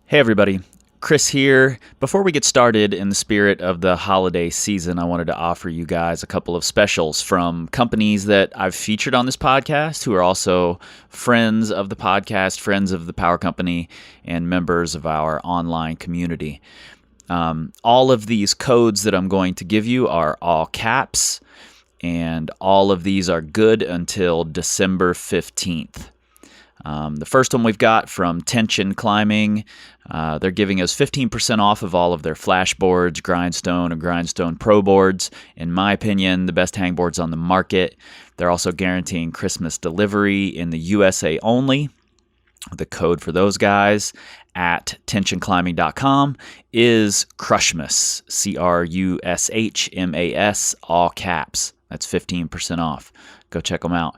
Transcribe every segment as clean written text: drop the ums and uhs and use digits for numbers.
Hey everybody, Chris here. Before we get started, in the spirit of the holiday season, I wanted to offer you guys a couple of specials from companies that I've featured on this podcast who are also friends of the podcast, friends of the Power Company, and members of our online community. All of these codes that I'm going to give you are all caps, and all of these are good until December 15th. The first one we've got from Tension Climbing. They're giving us 15% off of all of their flashboards, Grindstone, and Grindstone Pro boards. In my opinion, the best hangboards on the market. They're also guaranteeing Christmas delivery in the USA only. The code for those guys at tensionclimbing.com is Crushmas, Crushmas, all caps. That's 15% off. Go check them out.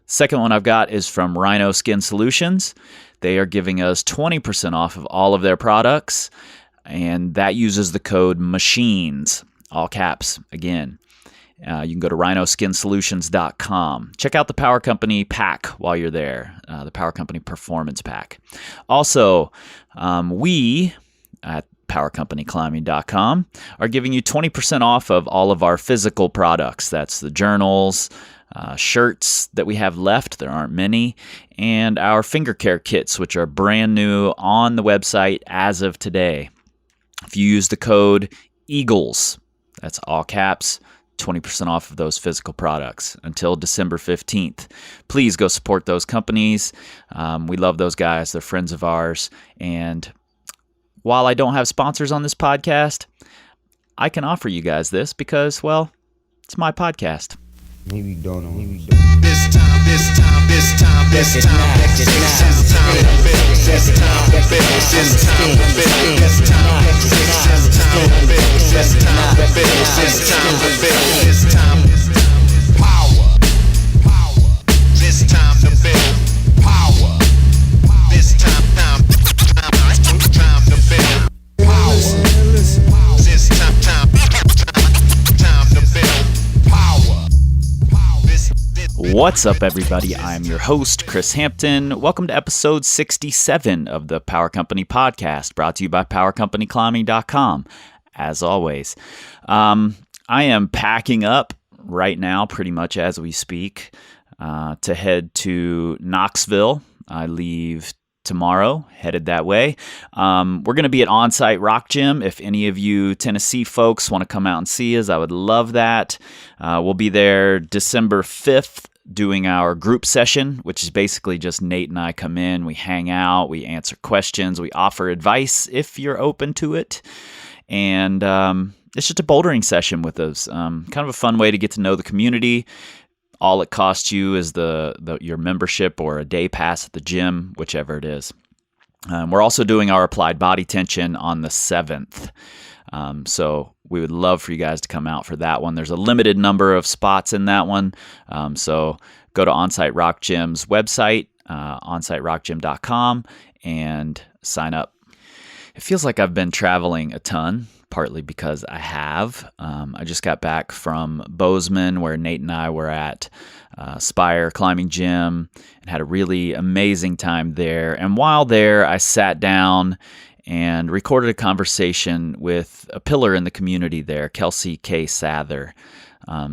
Second one I've got is from Rhino Skin Solutions. They are giving us 20% off of all of their products, and that uses the code MACHINES, all caps, again. You can go to rhinoskinsolutions.com. Check out the Power Company pack while you're there, the Power Company Performance Pack. Also, we at powercompanyclimbing.com are giving you 20% off of all of our physical products. That's the journals, shirts that we have left, there aren't many, and our finger care kits, which are brand new on the website as of today. If you use the code EAGLES, that's all caps, 20% off of those physical products until December 15th. Please go support those companies. We love those guys. They're friends of ours. And while I don't have sponsors on this podcast, I can offer you guys this because, well, it's my podcast. Maybe don't know. This time, power. This time to build power. This time to build power. This time to build power. What's up, everybody? I'm your host, Chris Hampton. Welcome to episode 67 of the Power Company podcast, brought to you by powercompanyclimbing.com. As always, I am packing up right now, pretty much as we speak, to head to Knoxville. I leave tomorrow, headed that way. We're going to be at On-Site Rock Gym. If any of you Tennessee folks want to come out and see us, I would love that. We'll be there December 5th doing our group session, which is basically just Nate and I come in, we hang out, we answer questions, we offer advice if you're open to it. And it's just a bouldering session with us. Kind of a fun way to get to know the community. All it costs you is your membership or a day pass at the gym, whichever it is. We're also doing our applied body tension on the 7th. So we would love for you guys to come out for that one. There's a limited number of spots in that one. So go to On-Site Rock Gym's website, onsiterockgym.com, and sign up. It feels like I've been traveling a ton, partly because I have. I just got back from Bozeman, where Nate and I were at Spire Climbing Gym, and had a really amazing time there. And while there, I sat down and recorded a conversation with a pillar in the community there, Kelsey K. Sather.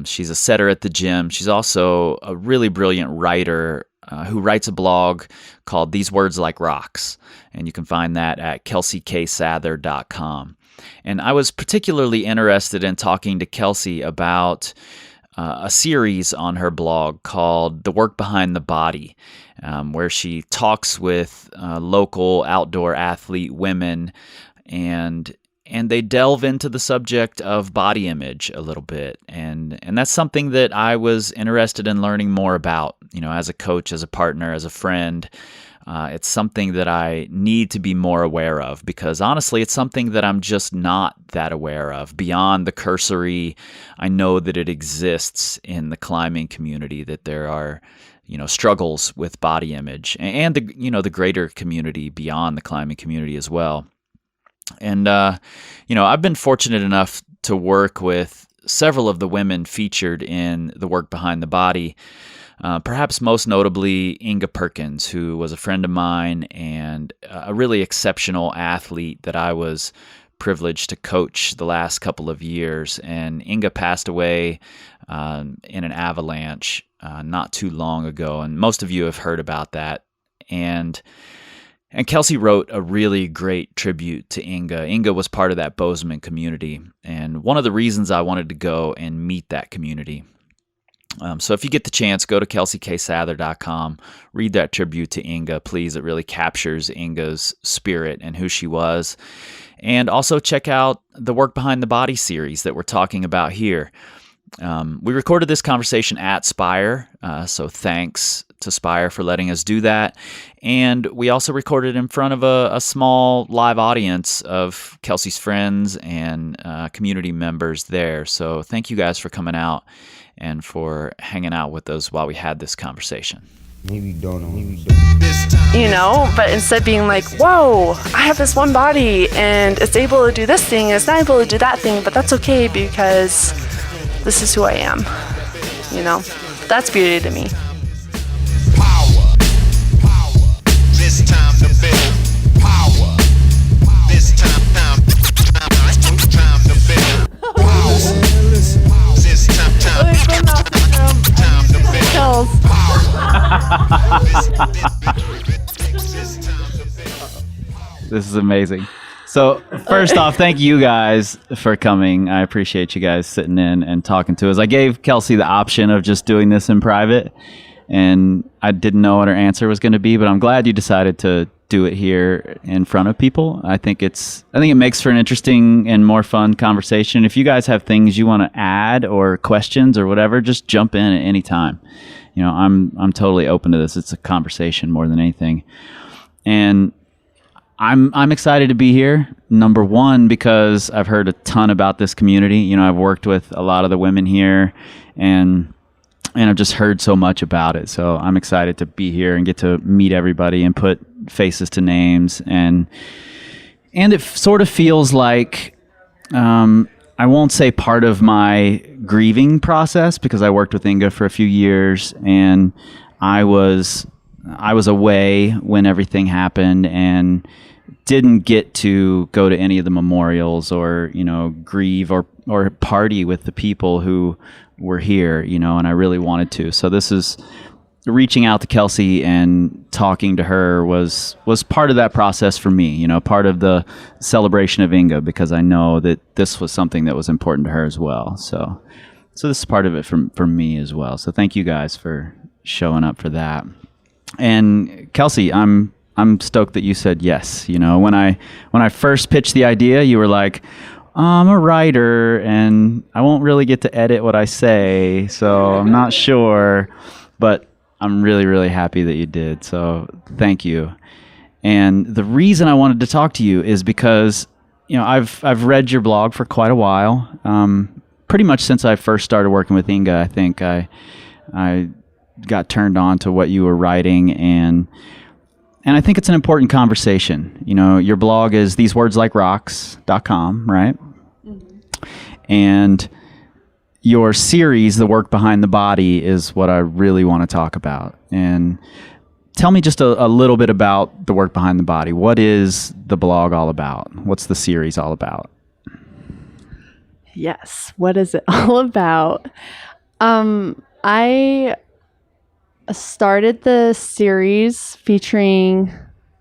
She's a setter at the gym. She's also a really brilliant writer who writes a blog called These Words Like Rocks, and you can find that at kelseykSather.com. And I was particularly interested in talking to Kelsey about a series on her blog called The Work Behind the Body, where she talks with local outdoor athlete women, and they delve into the subject of body image a little bit. And that's something that I was interested in learning more about, as a coach, as a partner, as a friend. It's something that I need to be more aware of because honestly, it's something that I'm just not that aware of. Beyond the cursory, I know that it exists in the climbing community, that there are, struggles with body image and the greater community beyond the climbing community as well. And, I've been fortunate enough to work with several of the women featured in The Work Behind the Body. perhaps most notably Inga Perkins, who was a friend of mine and a really exceptional athlete that I was privileged to coach the last couple of years. And Inga passed away in an avalanche not too long ago, and most of you have heard about that. And Kelsey wrote a really great tribute to Inga. Inga was part of that Bozeman community, and one of the reasons I wanted to go and meet that community. So if you get the chance, go to KelseyKSather.com, read that tribute to Inga, please. It really captures Inga's spirit and who she was. And also check out the Work Behind the Body series that we're talking about here. We recorded this conversation at Spire, so thanks to Spire for letting us do that. And we also recorded in front of a small live audience of Kelsey's friends and community members there. So thank you guys for coming out and for hanging out with us while we had this conversation. Maybe don't know. But instead being like, whoa, I have this one body and it's able to do this thing and it's not able to do that thing, but that's okay because this is who I am. That's beauty to me. Power. This time to build power. This time to build power. This time to build This is amazing. So first off, thank you guys for coming. I appreciate you guys sitting in and talking to us. I gave Kelsey the option of just doing this in private, and I didn't know what her answer was going to be, but I'm glad you decided to do it here in front of people. I think it makes for an interesting and more fun conversation. If you guys have things you want to add or questions or whatever, just jump in at any time. I'm totally open to this. It's a conversation more than anything. And I'm excited to be here. Number one, because I've heard a ton about this community. I've worked with a lot of the women here, and I've just heard so much about it. So I'm excited to be here and get to meet everybody and put faces to names. And it sort of feels like, I won't say part of my grieving process, because I worked with Inga for a few years, and I was away when everything happened and didn't get to go to any of the memorials or, grieve or party with the people who were here, and I really wanted to. So this is reaching out to Kelsey and talking to her was part of that process for me, part of the celebration of Inga, because I know that this was something that was important to her as well. So this is part of it for me as well. So thank you guys for showing up for that. And Kelsey, I'm stoked that you said yes. When I first pitched the idea, you were like, I'm a writer and I won't really get to edit what I say, so I'm not sure, but I'm really, really happy that you did. So thank you. And the reason I wanted to talk to you is because, I've read your blog for quite a while. Pretty much since I first started working with Inga, I think I got turned on to what you were writing, and I think it's an important conversation. Your blog is thesewordslikerocks.com, right? Mm-hmm. And your series, The Work Behind the Body, is what I really want to talk about. And tell me just a little bit about The Work Behind the Body. What is the blog all about? What's the series all about? Yes. What is it all about? I started the series featuring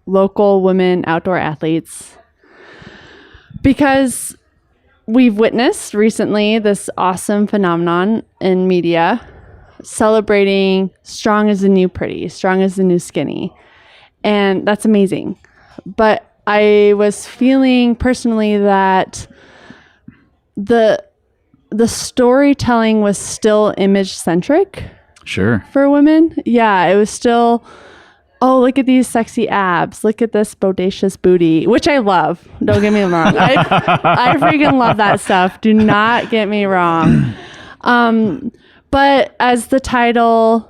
local women outdoor athletes because we've witnessed recently this awesome phenomenon in media celebrating strong is the new pretty, strong is the new skinny. And that's amazing. But I was feeling personally that the storytelling was still image centric. Sure. For women. Yeah, it was still, oh, look at these sexy abs. Look at this bodacious booty, which I love. Don't get me wrong. I freaking love that stuff. Do not get me wrong. But as the title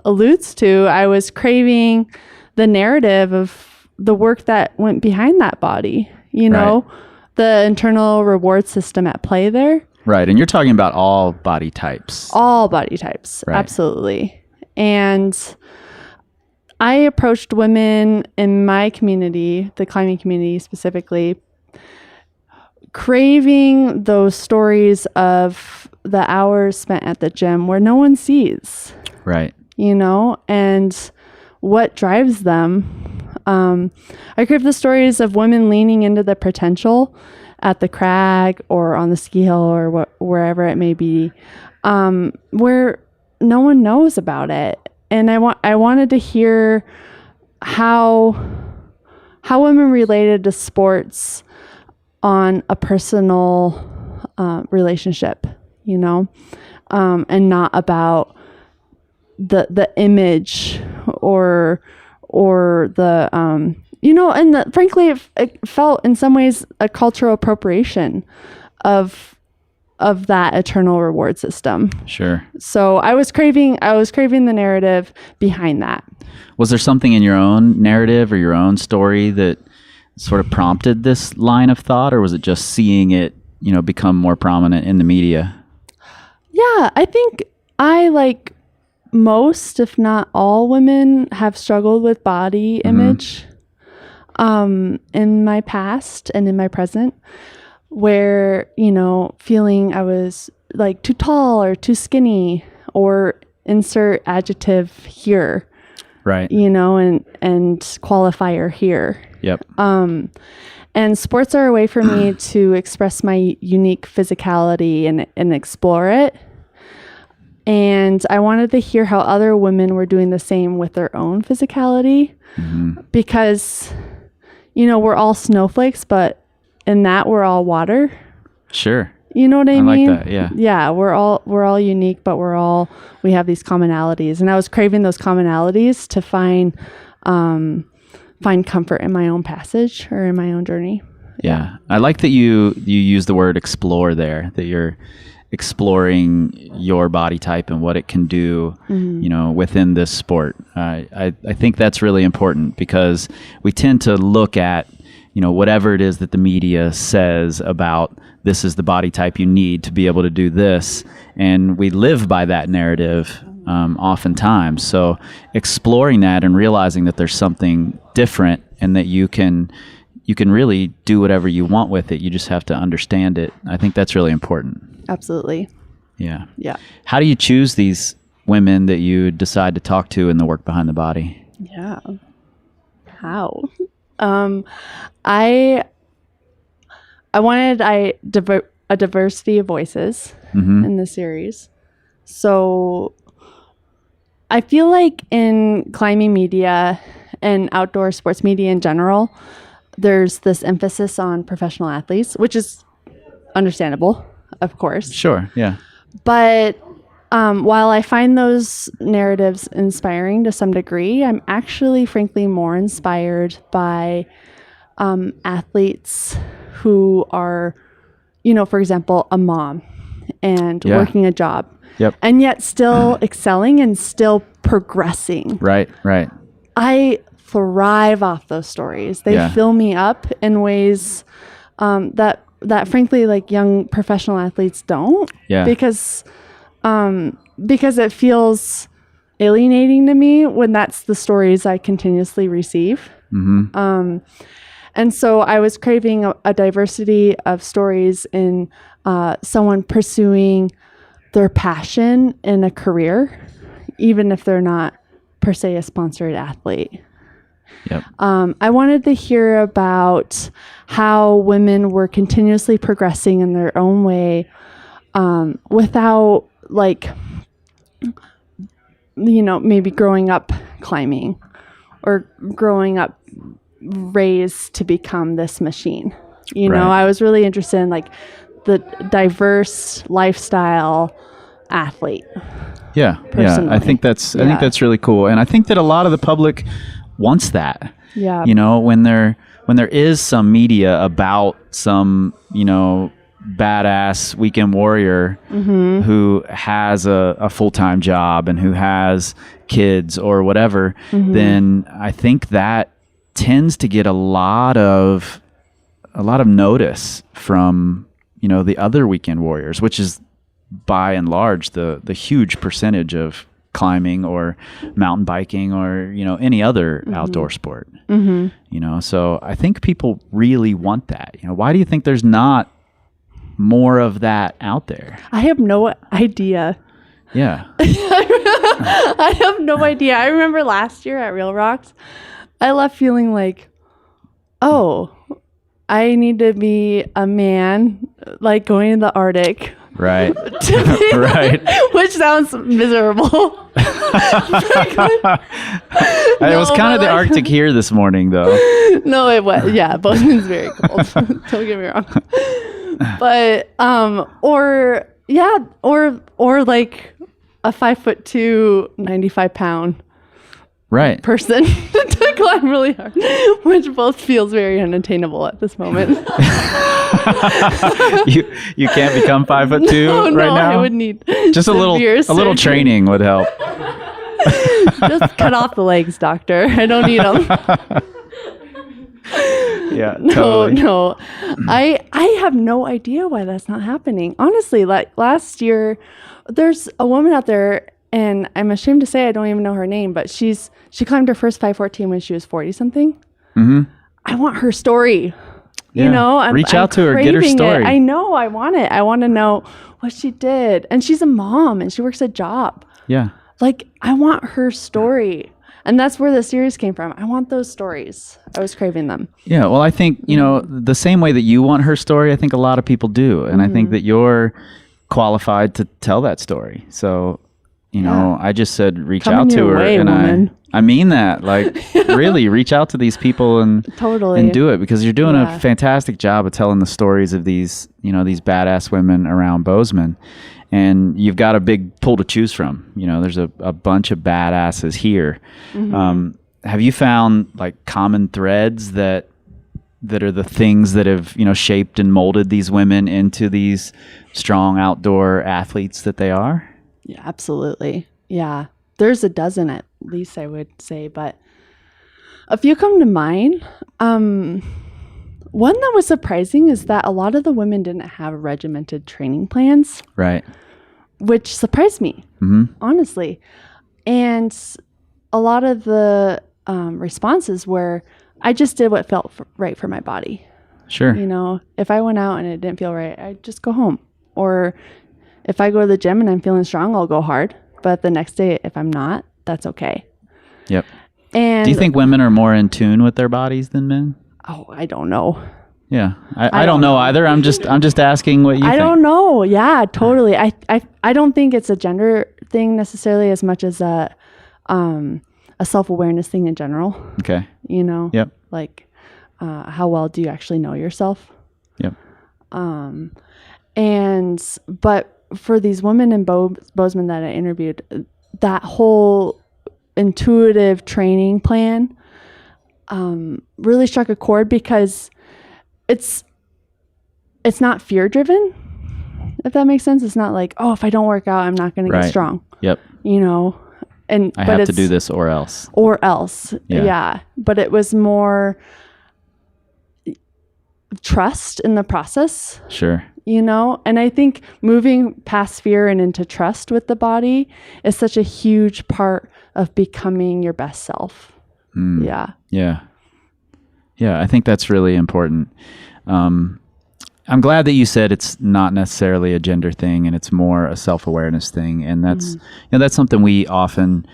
alludes to, I was craving the narrative of the work that went behind that body, Right. The internal reward system at play there. Right. And you're talking about all body types. All body types. Right. Absolutely. And I approached women in my community, the climbing community specifically, craving those stories of the hours spent at the gym where no one sees. Right. And what drives them. I crave the stories of women leaning into the potential at the crag or on the ski hill or wherever it may be, where no one knows about it. And I wanted to hear how women related to sports on a personal relationship, and not about the image or the and frankly it felt in some ways a cultural appropriation of that eternal reward system. Sure. So I was craving the narrative behind that. Was there something in your own narrative or your own story that sort of prompted this line of thought, or was it just seeing it, become more prominent in the media? Yeah, I think I, like most, if not all women, have struggled with body image in my past and in my present, where, feeling I was like too tall or too skinny or insert adjective here. Right. And qualifier here. Yep. And sports are a way for me to express my unique physicality and explore it. And I wanted to hear how other women were doing the same with their own physicality, because, we're all snowflakes, but in that we're all water. Sure. You know what I mean? I like that. Yeah. Yeah. We're all unique, but we have these commonalities, and I was craving those commonalities to find comfort in my own passage or in my own journey. Yeah. I like that you use the word explore there, that you're exploring your body type and what it can do, within this sport. I think that's really important, because we tend to look at, whatever it is that the media says about this is the body type you need to be able to do this. And we live by that narrative oftentimes. So exploring that and realizing that there's something different and that you can really do whatever you want with it. You just have to understand it. I think that's really important. Absolutely. Yeah. Yeah. How do you choose these women that you decide to talk to in the work behind the body? Yeah. How? I wanted a diversity of voices in the series. So I feel like in climbing media and outdoor sports media in general, there's this emphasis on professional athletes, which is understandable, of course. Sure, yeah. But while I find those narratives inspiring to some degree, I'm actually, frankly, more inspired by athletes who are, for example, a mom and working a job. Yep. And yet still excelling and still progressing. Right. I thrive off those stories. They fill me up in ways that frankly, like young professional athletes don't. Yeah. Because it feels alienating to me when that's the stories I continuously receive. And so I was craving a diversity of stories in someone pursuing their passion in a career, even if they're not per se a sponsored athlete. Yep. I wanted to hear about how women were continuously progressing in their own way, without maybe growing up climbing or growing up raised to become this machine. I was really interested in the diverse lifestyle athlete. Yeah. Personally. I think that's really cool. And I think that a lot of the public wants that. Yeah. When there is some media about some, badass weekend warrior who has a full-time job and who has kids or whatever, then I think that tends to get a lot of notice from, the other weekend warriors, which is by and large the huge percentage of climbing or mountain biking or, any other outdoor sport. So I think people really want that. Why do you think there's not more of that out there? I have no idea. Yeah. I have no idea. I remember last year at Real Rocks, I left feeling like, oh, I need to be a man, like going to the Arctic. Right. Right. Which sounds miserable. It was kind of the Arctic here this morning, though. No, it was. Yeah, Bozeman's very cold. Don't get me wrong. But or like a 5'2", 95-pound right person to climb really hard, which both feels very unattainable at this moment. You can't become 5'2" right now. I would need just a little training would help. Just cut off the legs, doctor. I don't need them. Yeah, totally. No. I have no idea why that's not happening. Honestly, like last year, there's a woman out there, and I'm ashamed to say I don't even know her name, but she climbed her first 514 when she was 40 something. Mm-hmm. I want her story. Yeah. Reach out to her, get her story. I know, I want it. I want to know what she did. And she's a mom and she works a job. Yeah. Like, I want her story. And that's where the series came from. I want those stories. I was craving them. Yeah. Well, I think, the same way that you want her story, I think a lot of people do. And I think that you're qualified to tell that story. So, I just said reach out to her. And I mean that. Like, really reach out to these people and do it, because you're doing a fantastic job of telling the stories of these, these badass women around Bozeman. And you've got a big pool to choose from. There's a bunch of badasses here. Have you found like common threads that are the things that have, shaped and molded these women into these strong outdoor athletes that they are? Yeah, absolutely. Yeah. There's a dozen at least, I would say, but a few come to mind. One that was surprising is that a lot of the women didn't have regimented training plans. Right. Which surprised me, honestly. And a lot of the responses were, I just did what felt right for my body. Sure. If I went out and it didn't feel right, I'd just go home. Or if I go to the gym and I'm feeling strong, I'll go hard. But the next day, if I'm not, that's okay. Yep. And do you think women are more in tune with their bodies than men? Oh, I don't know. Yeah. I don't know either. I'm just asking what you think. I don't know. Yeah, totally. I don't think it's a gender thing necessarily as much as a self-awareness thing in general. Okay. Yep. Like how well do you actually know yourself? Yep. But for these women in Bozeman that I interviewed, that whole intuitive training plan really struck a chord, because it's not fear driven, if that makes sense. It's not like, oh, if I don't work out, I'm not going to get strong. Yep. And I have to do this or else. Yeah. But it was more trust in the process. Sure. And I think moving past fear and into trust with the body is such a huge part of becoming your best self. Yeah. Yeah. Yeah. I think that's really important. I'm glad that you said it's not necessarily a gender thing and it's more a self-awareness thing. And that's, that's something we often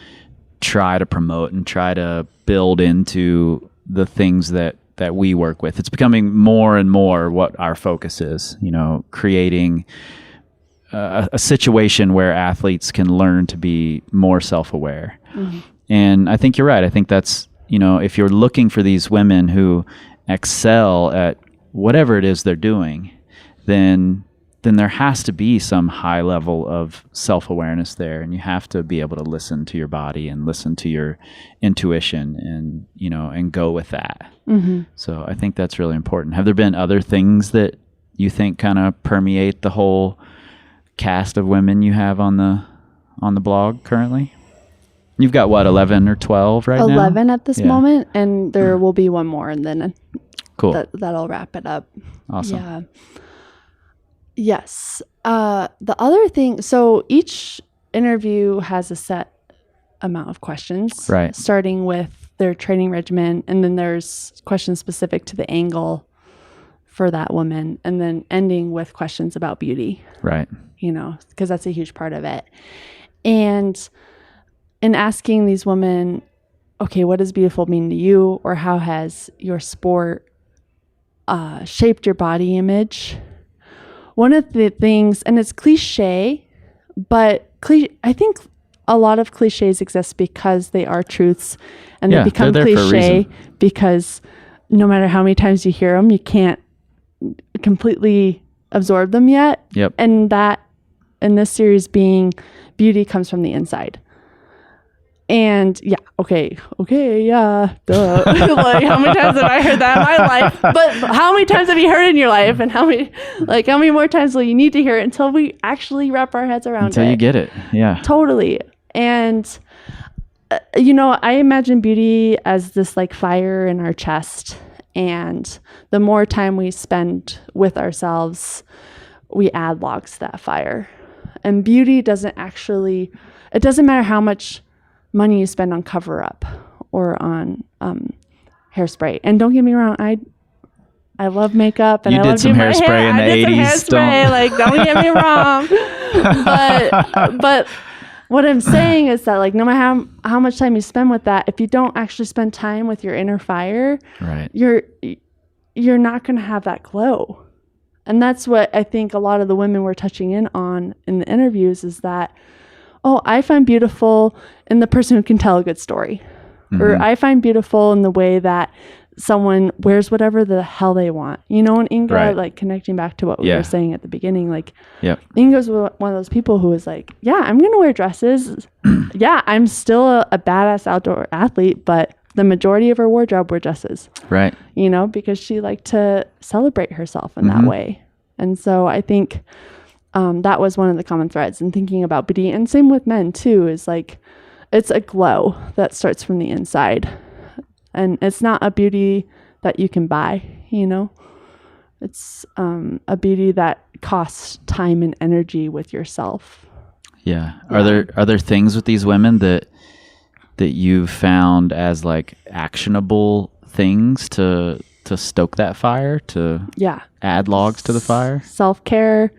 try to promote and try to build into the things that we work with. It's becoming more and more what our focus is, creating a situation where athletes can learn to be more self-aware. And I think you're right. I think that's, if you're looking for these women who excel at whatever it is they're doing, then there has to be some high level of self-awareness there, and you have to be able to listen to your body and listen to your intuition and and go with that. So I think that's really important. Have there been other things that you think kind of permeate the whole cast of women you have on the blog currently? You've got what, 11 or 12 right now? 11 at this moment, and there will be one more, and then cool. That'll wrap it up. Awesome. Yeah. Yes. The other thing, so each interview has a set amount of questions. Right. Starting with their training regimen, and then there's questions specific to the angle for that woman, and then ending with questions about beauty. Right. You know, because that's a huge part of it. And in asking these women, okay, what does beautiful mean to you? Or how has your sport shaped your body image? One of the things, and it's cliche, but I think a lot of cliches exist because they are truths, and they become cliche because no matter how many times you hear them, you can't completely absorb them yet. Yep. And that in this series being beauty comes from the inside. And yeah, okay, yeah, duh. Like, how many times have I heard that in my life? But how many times have you heard it in your life? And how many more times will you need to hear it until we actually wrap our heads around it? Until you get it. Yeah. Totally. And, you know, I imagine beauty as this like fire in our chest. And the more time we spend with ourselves, we add logs to that fire. And beauty doesn't matter how much money you spend on cover up or on hairspray. And don't get me wrong, I love makeup and you I did love some doing my hairspray hair. in the I did 80s. some hairspray, like don't get me wrong. But what I'm saying is that like no matter how much time you spend with that, if you don't actually spend time with your inner fire, right, you're not going to have that glow. And that's what I think a lot of the women were touching in on in the interviews is that, oh, I find beautiful in the person who can tell a good story. Mm-hmm. Or I find beautiful in the way that someone wears whatever the hell they want. You know, and Inga, right, like connecting back to what we were saying at the beginning, like Inga's one of those people who was like, yeah, I'm going to wear dresses. Yeah, I'm still a badass outdoor athlete, but the majority of her wardrobe were dresses. Right. You know, because she liked to celebrate herself in that way. And so I think that was one of the common threads in thinking about beauty. And same with men too, is like, it's a glow that starts from the inside. And it's not a beauty that you can buy, you know? It's a beauty that costs time and energy with yourself. Yeah. Are there things with these women that you've found as like actionable things to stoke that fire, to add logs to the fire? Self-care.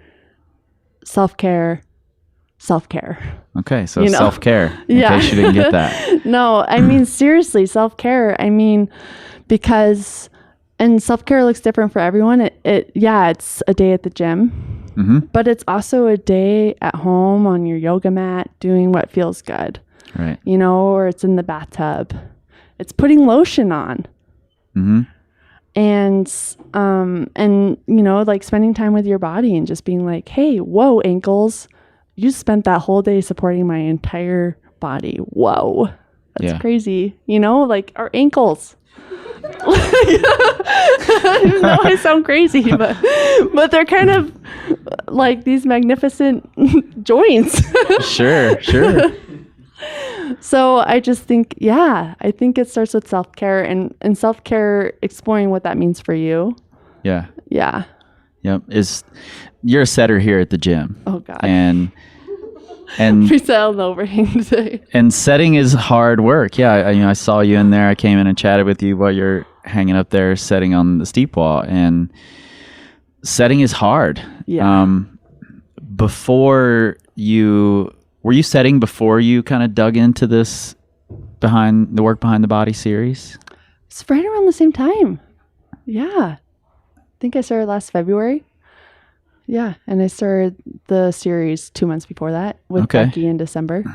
Okay, so self-care, in case you didn't get that. No, I mean, seriously, self-care. I mean, because, and self-care looks different for everyone. It's a day at the gym, but it's also a day at home on your yoga mat doing what feels good. Right. You know, or it's in the bathtub. It's putting lotion on. Mm-hmm. And, you know, like spending time with your body and just being like, hey, whoa, ankles. You spent that whole day supporting my entire body. Whoa. That's crazy. You know, like our ankles. I know I sound crazy, but they're kind of like these magnificent joints. Sure. So I just think, I think it starts with self-care and self-care, exploring what that means for you. Yeah. Yeah. Yep. You're a setter here at the gym. Oh God. And we sat on the overhang today. And setting is hard work. Yeah. I saw you in there. I came in and chatted with you while you're hanging up there setting on the steep wall, and setting is hard. Yeah. Were you setting before you kind of dug into this behind the body series? It's right around the same time. Yeah. I think I started last February. Yeah. And I started the series 2 months before that with Becky in December.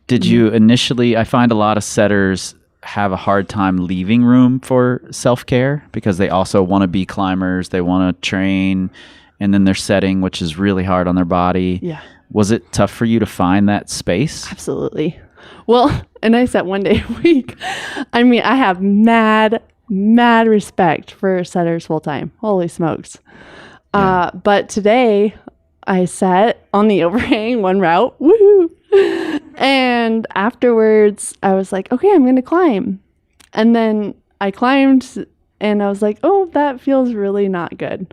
Did you initially, I find a lot of setters have a hard time leaving room for self-care because they also want to be climbers. They want to train, and then they're setting, which is really hard on their body. Yeah. Was it tough for you to find that space? Absolutely. Well, and I set one day a week. I mean, I have mad respect for setters full time. Holy smokes. Yeah. But today I sat on the overhang, one route. Woohoo! And afterwards I was like, okay, I'm going to climb. And then I climbed and I was like, oh, that feels really not good.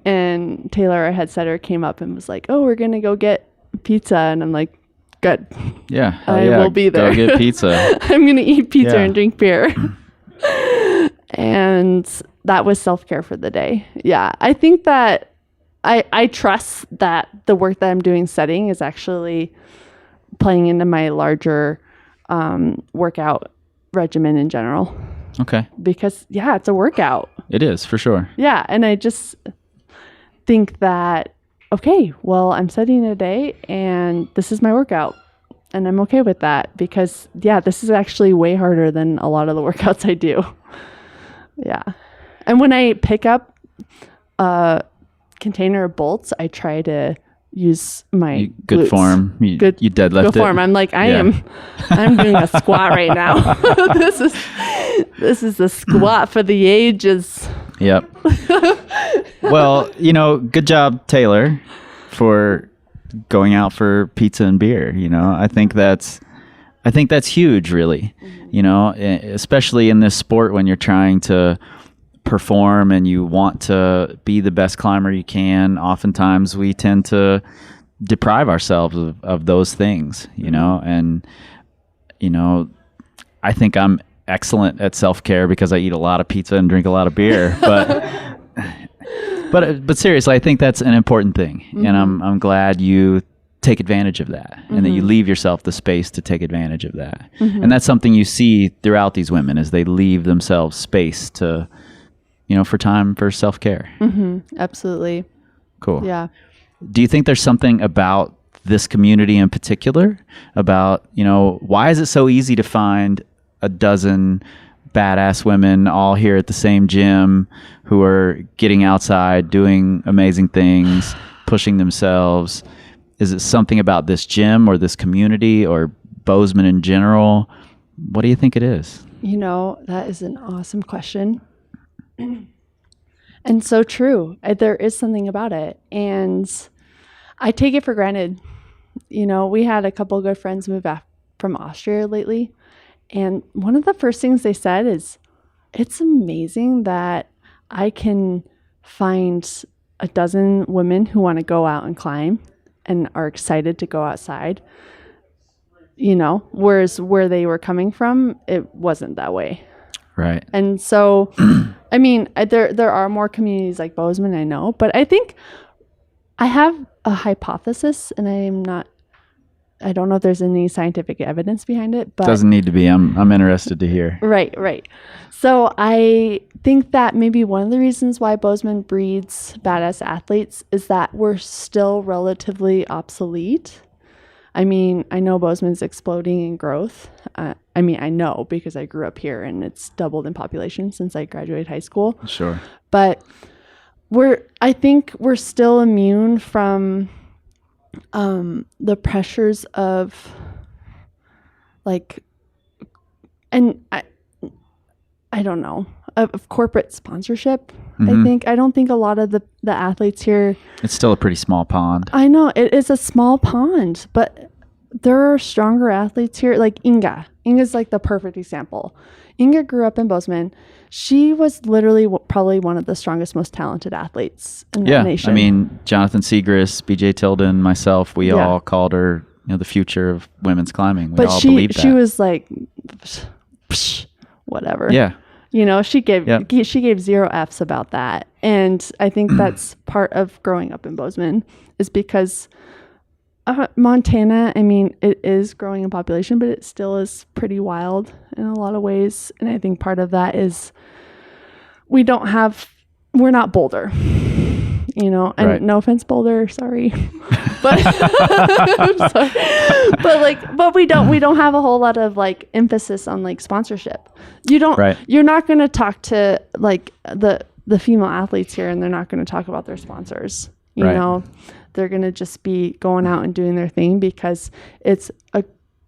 And Taylor, our head setter, came up and was like, oh, we're going to go get pizza. And I'm like, good. Yeah. hell I yeah. will be there. Go get pizza. I'm going to eat pizza Yeah. and drink beer. And that was self-care for the day. Yeah. I think that I trust that the work that I'm doing setting is actually playing into my larger workout regimen in general. Okay. Because, yeah, it's a workout. It is, for sure. Yeah. And I just think that, okay, well, I'm setting a day and this is my workout. And I'm okay with that because, yeah, this is actually way harder than a lot of the workouts I do. Yeah. And when I pick up a container of bolts, I try to use my Good glutes. form. You deadlift Good it. form. I'm like, I'm doing a squat right now. This is a squat for the ages. Yep. Well, good job, Taylor, for going out for pizza and beer. I think that's huge, really. Especially in this sport when you're trying to perform and you want to be the best climber you can. Oftentimes we tend to deprive ourselves of those things, and I think I'm excellent at self-care because I eat a lot of pizza and drink a lot of beer, but seriously, I think that's an important thing. And I'm glad you take advantage of that and that you leave yourself the space to take advantage of that. And that's something you see throughout these women is they leave themselves space to, for time for self-care. Absolutely. Cool. Yeah. Do you think there's something about this community in particular about, why is it so easy to find a dozen badass women all here at the same gym who are getting outside, doing amazing things, pushing themselves? Is it something about this gym or this community or Bozeman in general? What do you think it is? That is an awesome question. And so true. There is something about it. And I take it for granted. We had a couple of good friends move back from Austria lately. And one of the first things they said is, it's amazing that I can find a dozen women who want to go out and climb and are excited to go outside. Whereas where they were coming from, it wasn't that way. Right. And so, I mean, there are more communities like Bozeman, I know, but I think I have a hypothesis, and I don't know if there's any scientific evidence behind it, but doesn't need to be. I'm interested to hear. Right. So I think that maybe one of the reasons why Bozeman breeds badass athletes is that we're still relatively obsolete. I mean, I know Bozeman's exploding in growth. I know because I grew up here and it's doubled in population since I graduated high school. Sure. But I think we're still immune from the pressures of I don't know, of corporate sponsorship. I don't think a lot of the athletes here. It's still a pretty small pond. I know it is a small pond, but there are stronger athletes here. Like Inga. Inga's like the perfect example. Inga grew up in Bozeman. She was literally probably one of the strongest, most talented athletes in the nation. I mean, Jonathan Segrist, BJ Tilden, myself, we all called her, the future of women's climbing. We all believed that. She was like, psh, whatever. Yeah. She gave 0 F's about that. And I think that's part of growing up in Bozeman is because Montana, I mean, it is growing in population, but it still is pretty wild in a lot of ways. And I think part of that is we're not Boulder, and right. No offense, Boulder, sorry. But I'm sorry. But we don't have a whole lot of emphasis on sponsorship. You're not going to talk to the female athletes here and they're not going to talk about their sponsors. You know, they're going to just be going out and doing their thing because it's a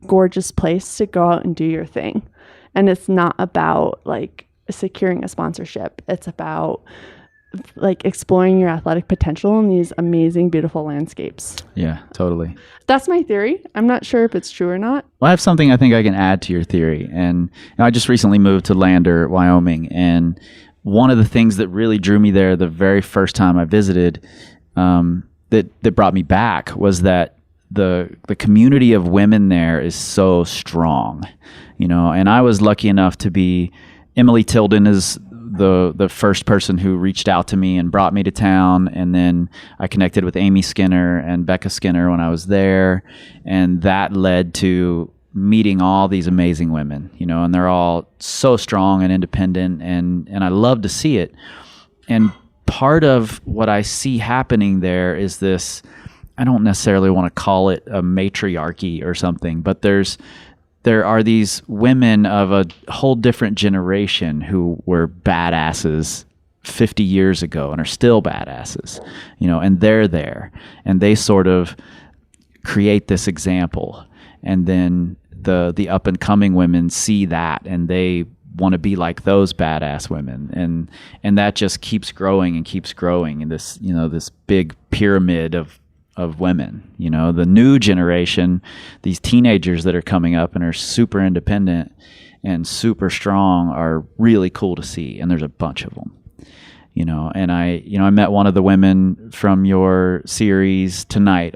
gorgeous place to go out and do your thing. And it's not about securing a sponsorship. It's about exploring your athletic potential in these amazing, beautiful landscapes. Yeah, totally. That's my theory. I'm not sure if it's true or not. Well, I have something I think I can add to your theory. And I just recently moved to Lander, Wyoming. And one of the things that really drew me there the very first time I visited, that brought me back was that the community of women there is so strong, and I was lucky enough to be, Emily Tilden is the first person who reached out to me and brought me to town, and then I connected with Amy Skinner and Becca Skinner when I was there, and that led to meeting all these amazing women, and they're all so strong and independent, and I love to see it. And part of what I see happening there is this, I don't necessarily want to call it a matriarchy or something, but there are these women of a whole different generation who were badasses 50 years ago and are still badasses, and they're there, and they sort of create this example, and then the up and coming women see that and they want to be like those badass women, and that just keeps growing in this this big pyramid of women. The new generation, these teenagers that are coming up and are super independent and super strong, are really cool to see, and there's a bunch of them. And I met one of the women from your series tonight,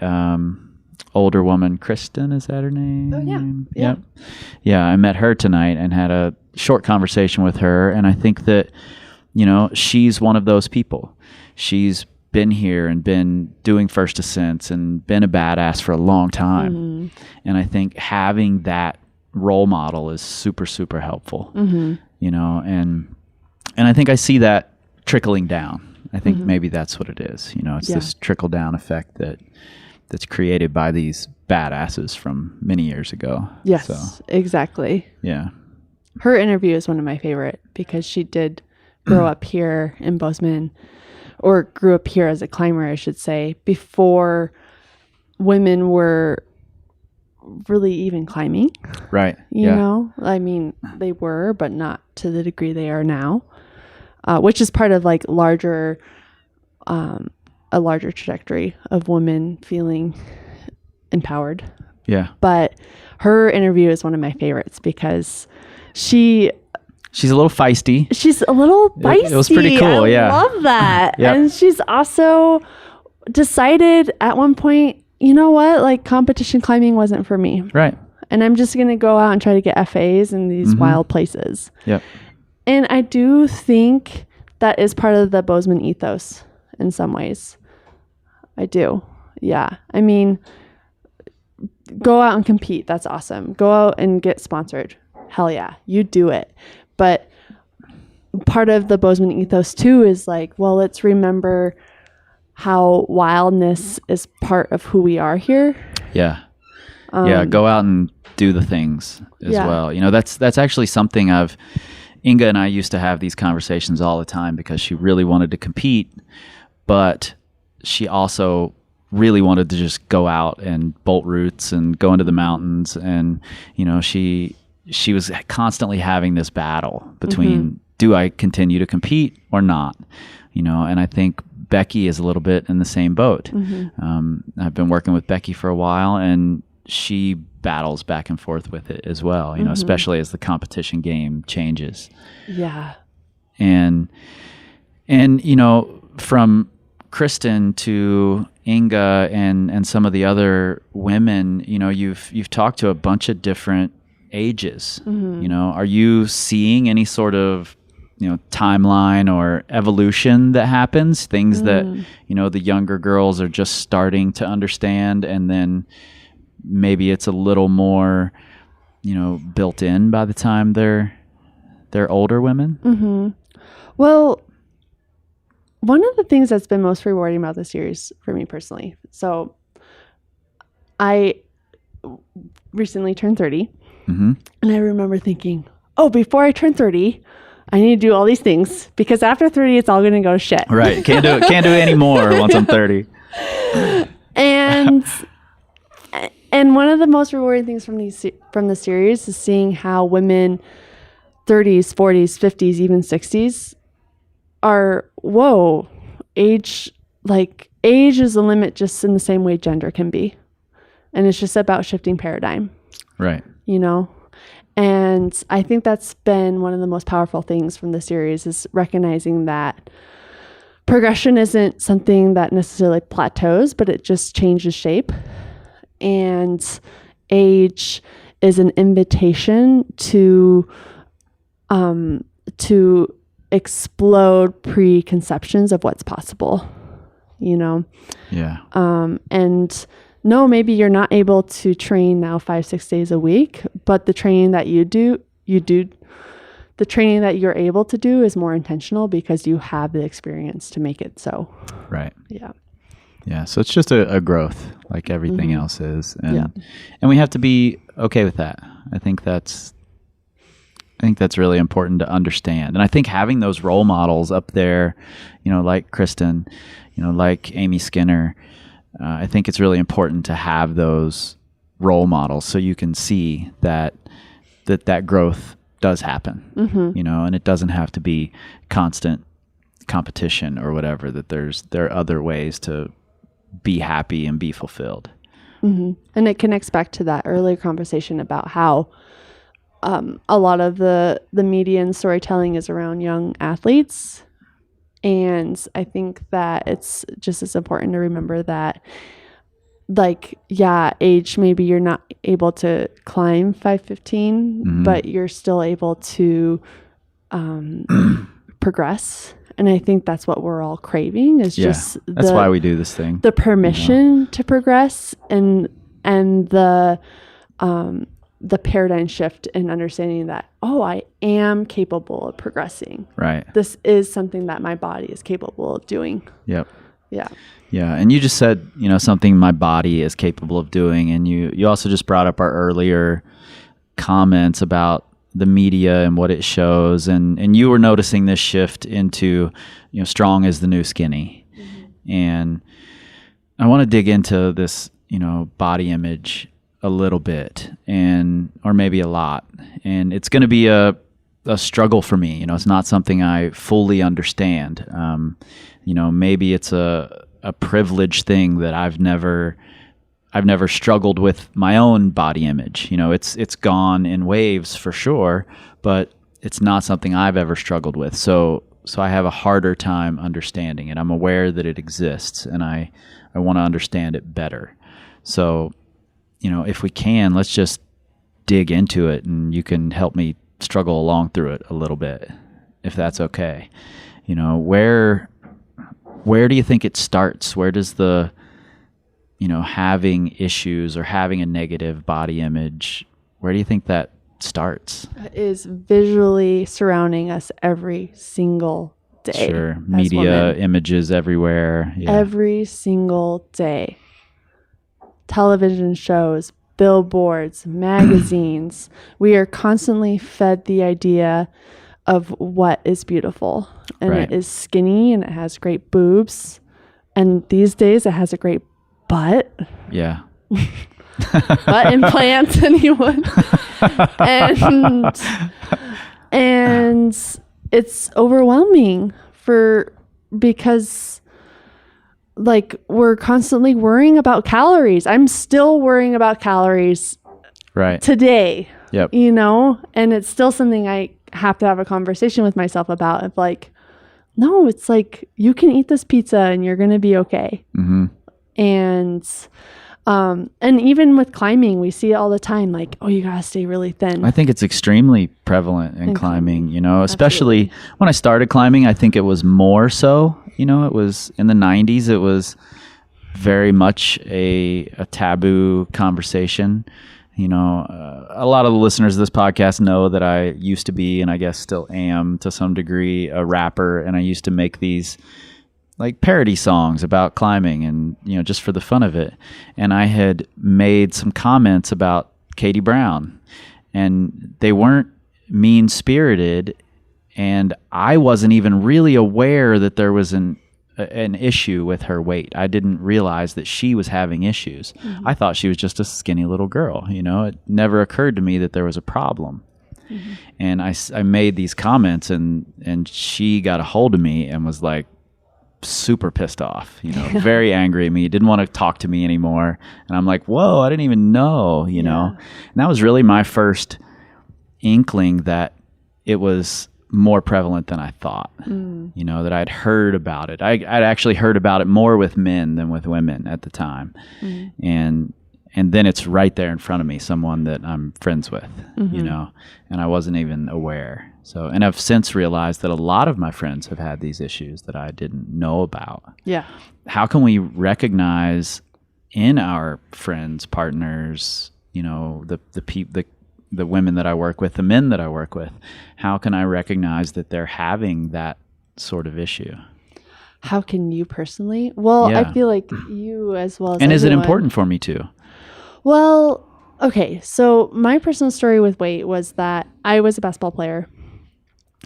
older woman, Kristen, is that her name? Oh yeah. Yep. Yeah, I met her tonight and had a short conversation with her, and I think that she's one of those people. She's been here and been doing first ascents and been a badass for a long time. Mm-hmm. And I think having that role model is super, super helpful. Mm-hmm. And I think I see that trickling down. I think maybe that's what it is. It's this trickle down effect that's created by these badasses from many years ago. Yes, so, exactly. Yeah. Her interview is one of my favorite because she did grow up here in Bozeman, or grew up here as a climber, I should say, before women were really even climbing. Right. You know, I mean, they were, but not to the degree they are now, which is part of like a larger trajectory of women feeling empowered. Yeah. But her interview is one of my favorites because she's a little feisty. It was pretty cool. I love that. Yep. And she's also decided at one point, you know what, like competition climbing wasn't for me. Right. And I'm just going to go out and try to get FAs in these wild places. Yep. And I do think that is part of the Bozeman ethos in some ways. I do. Yeah. I mean, go out and compete. That's awesome. Go out and get sponsored. Hell yeah. You do it. But part of the Bozeman ethos too is like, well, let's remember how wildness is part of who we are here. Yeah. Go out and do the things as well. That's actually something Inga and I used to have these conversations all the time because she really wanted to compete, but she also really wanted to just go out and bolt routes and go into the mountains. And, she was constantly having this battle between, do I continue to compete or not? And I think Becky is a little bit in the same boat. I've been working with Becky for a while, and she battles back and forth with it as well, especially as the competition game changes. Yeah. And from Kristen to Inga and some of the other women, you've talked to a bunch of different ages. Are you seeing any sort of timeline or evolution that happens, things that the younger girls are just starting to understand, and then maybe it's a little more built in by the time they're older women? Well, one of the things that's been most rewarding about the series for me personally, so I recently turned 30. And I remember thinking, oh, before I turn 30, I need to do all these things because after 30, it's all going to go to shit. Right. Can't do it anymore once I'm 30. And one of the most rewarding things from the series is seeing how women 30s, 40s, 50s, even 60s are, age is a limit just in the same way gender can be. And it's just about shifting paradigm. Right. And I think that's been one of the most powerful things from the series is recognizing that progression isn't something that necessarily plateaus, but it just changes shape. and age is an invitation to explode preconceptions of what's possible, Yeah. And no, maybe you're not able to train now 5-6 days a week, but the training that the training that you're able to do is more intentional because you have the experience to make it so. Right. Yeah. Yeah. So it's just a growth like everything else is. And we have to be okay with that. I think that's really important to understand. And I think having those role models up there, like Kristen, like Amy Skinner, I think it's really important to have those role models so you can see that growth does happen, and it doesn't have to be constant competition or whatever, that there are other ways to be happy and be fulfilled. And it connects back to that earlier conversation about how a lot of the media and storytelling is around young athletes. And I think that it's just as important to remember that, age, maybe you're not able to climb 515, but you're still able to progress. And I think that's what we're all craving is just that's why we do this thing. The permission to progress and the paradigm shift in understanding that, I am capable of progressing. Right. This is something that my body is capable of doing. Yep. Yeah. Yeah. And you just said, something my body is capable of doing. And you also just brought up our earlier comments about the media and what it shows. And you were noticing this shift into, strong is the new skinny. And I want to dig into this, body image a little bit or maybe a lot. And it's going to be a struggle for me. It's not something I fully understand. Maybe it's a privileged thing that I've never struggled with my own body image. It's gone in waves for sure, but it's not something I've ever struggled with. So I have a harder time understanding it. I'm aware that it exists and I want to understand it better. So, if we can, let's just dig into it and you can help me struggle along through it a little bit, if that's okay. Where do you think it starts? Where does the, having issues or having a negative body image, where do you think that starts? It is visually surrounding us every single day. Sure. Media images everywhere. Yeah. Every single day. Television shows, billboards, magazines. We are constantly fed the idea of what is beautiful. And Right. It is skinny and it has great boobs. And these days it has a great butt. Yeah. Butt implants, anyone. And it's overwhelming because we're constantly worrying about calories. I'm still worrying about calories Right. today. Yep. And it's still something I have to have a conversation with myself about of no, it's you can eat this pizza and you're going to be okay. And even with climbing, we see it all the time. You got to stay really thin. I think it's extremely prevalent in climbing, especially when I started climbing. I think it was more so, it was in the 90s. It was very much a taboo conversation. A lot of the listeners of this podcast know that I used to be, and I guess still am to some degree, a rapper. And I used to make these parody songs about climbing and, just for the fun of it. And I had made some comments about Katie Brown and they weren't mean-spirited. And I wasn't even really aware that there was an issue with her weight. I didn't realize that she was having issues. I thought she was just a skinny little girl. It never occurred to me that there was a problem. And I made these comments and she got a hold of me and was super pissed off, very angry at me, didn't want to talk to me anymore. And I'm like, whoa, I didn't even know, and that was really my first inkling that it was more prevalent than I thought, that I'd heard about it. I'd actually heard about it more with men than with women at the time. And And then it's right there in front of me, someone that I'm friends with, Mm-hmm. you know, and I wasn't even aware. So, and I've since realized that a lot of my friends have had these issues that I didn't know about. Yeah. How can we recognize in our friends, partners, you know, the women that I work with, the men that I work with, how can I recognize that they're having that sort of issue? How can you personally? Well, Yeah. I feel like you as well as And is it everyone- important for me too? Well, okay. So my personal story with weight was that I was a basketball player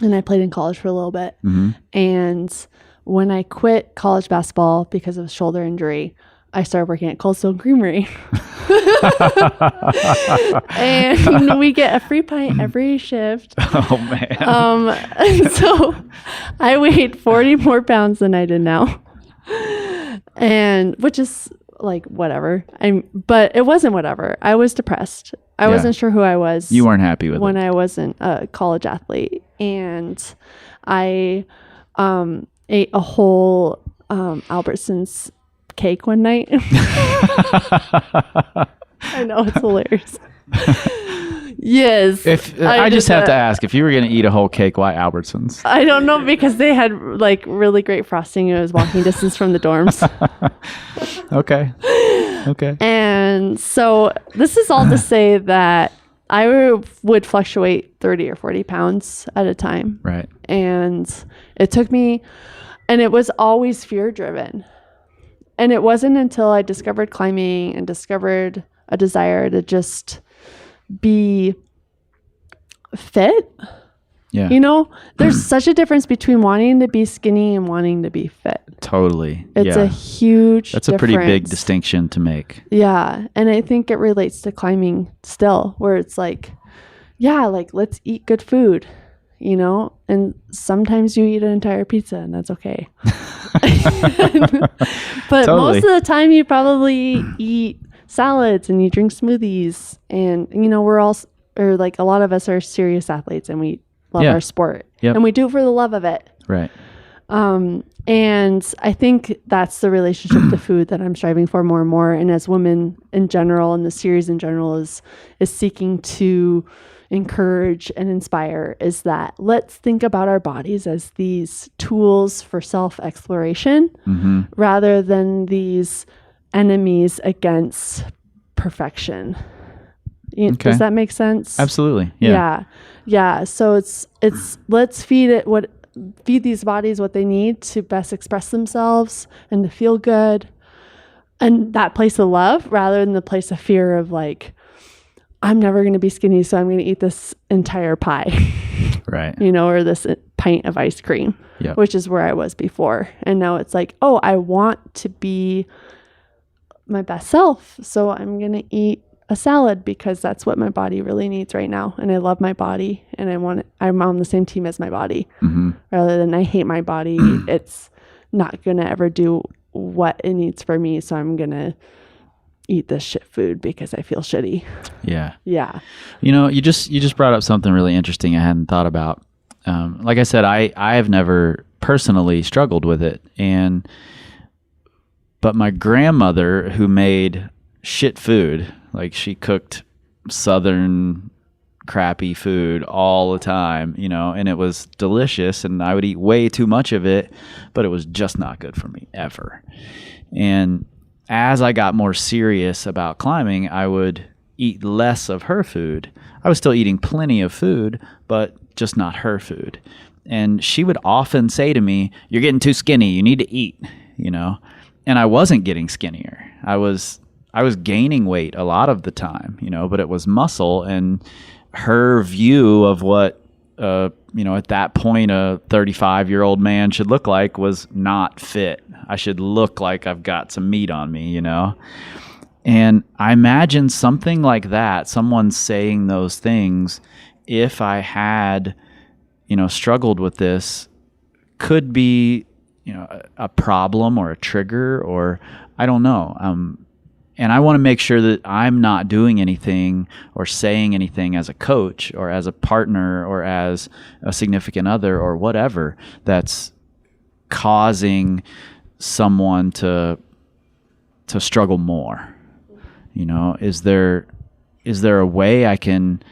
and I played in college for a little bit. Mm-hmm. And when I quit college basketball because of a shoulder injury, I started working at Cold Stone Creamery. And we get a free pint every shift. Oh man. And so I weighed 40 more pounds than I did now. And which is like whatever. But it wasn't whatever. I was depressed. I wasn't sure who I was. You weren't happy with when it. I wasn't a college athlete. And I ate a whole Albertsons cake one night. I know, it's hilarious. Yes. If I I just did have to that. ask, if you were going to eat a whole cake, why Albertsons? I don't know, because they had like really great frosting. It was walking distance from the dorms. Okay. Okay. And so this is all to say that I would fluctuate 30 or 40 pounds at a time. Right. And it took me, and it was always fear driven. And it wasn't until I discovered climbing and discovered a desire to just be fit. Yeah. You know, there's such a difference between wanting to be skinny and wanting to be fit. Totally. It's yeah. a huge That's a pretty big difference. distinction to make. Yeah. And I think it relates to climbing still, where it's like, yeah, like let's eat good food, you know? And sometimes you eat an entire pizza and that's okay. But Totally. most of the time you probably eat salads and you drink smoothies. And, you know, we're all, or like a lot of us are serious athletes and we love Yeah. our sport. Yep. And we do it for the love of it. Right. And I think that's the relationship to food that I'm striving for more and more. And as women in general, and the series in general is seeking to encourage and inspire, is that let's think about our bodies as these tools for self-exploration Mm-hmm. rather than these enemies against perfection. Okay. Does that make sense? Absolutely. Yeah. Yeah. So it's let's feed these bodies what they need to best express themselves and to feel good. And that place of love rather than the place of fear of like, I'm never going to be skinny, so I'm going to eat this entire pie, Right. you know, or this pint of ice cream, Yep. which is where I was before. And now it's like, oh, I want to be my best self. So I'm going to eat a salad because that's what my body really needs right now. And I love my body and I'm on the same team as my body Mm-hmm. rather than I hate my body. It's not going to ever do what it needs for me. So I'm going to eat this shit food because I feel shitty. Yeah. Yeah. You know, you just brought up something really interesting I hadn't thought about. Like I said, I have never personally struggled with it, but my grandmother, who made shit food, like she cooked Southern crappy food all the time, you know, and it was delicious, and I would eat way too much of it, but it was just not good for me ever. And as I got more serious about climbing, I would eat less of her food. I was still eating plenty of food, but just not her food. And she would often say to me, "You're getting too skinny. You need to eat," you know? And I wasn't getting skinnier. I was gaining weight a lot of the time, you know, but it was muscle. And her view of what, you know, at that point, a 35-year-old man should look like was not fit. I should look like I've got some meat on me, you know? And I imagine something like that, someone saying those things, if I had, you know, struggled with this, could be, you know, a problem or a trigger, or I don't know. And I want to make sure that I'm not doing anything or saying anything as a coach or as a partner or as a significant other or whatever that's causing someone to struggle more. You know, is there a way I can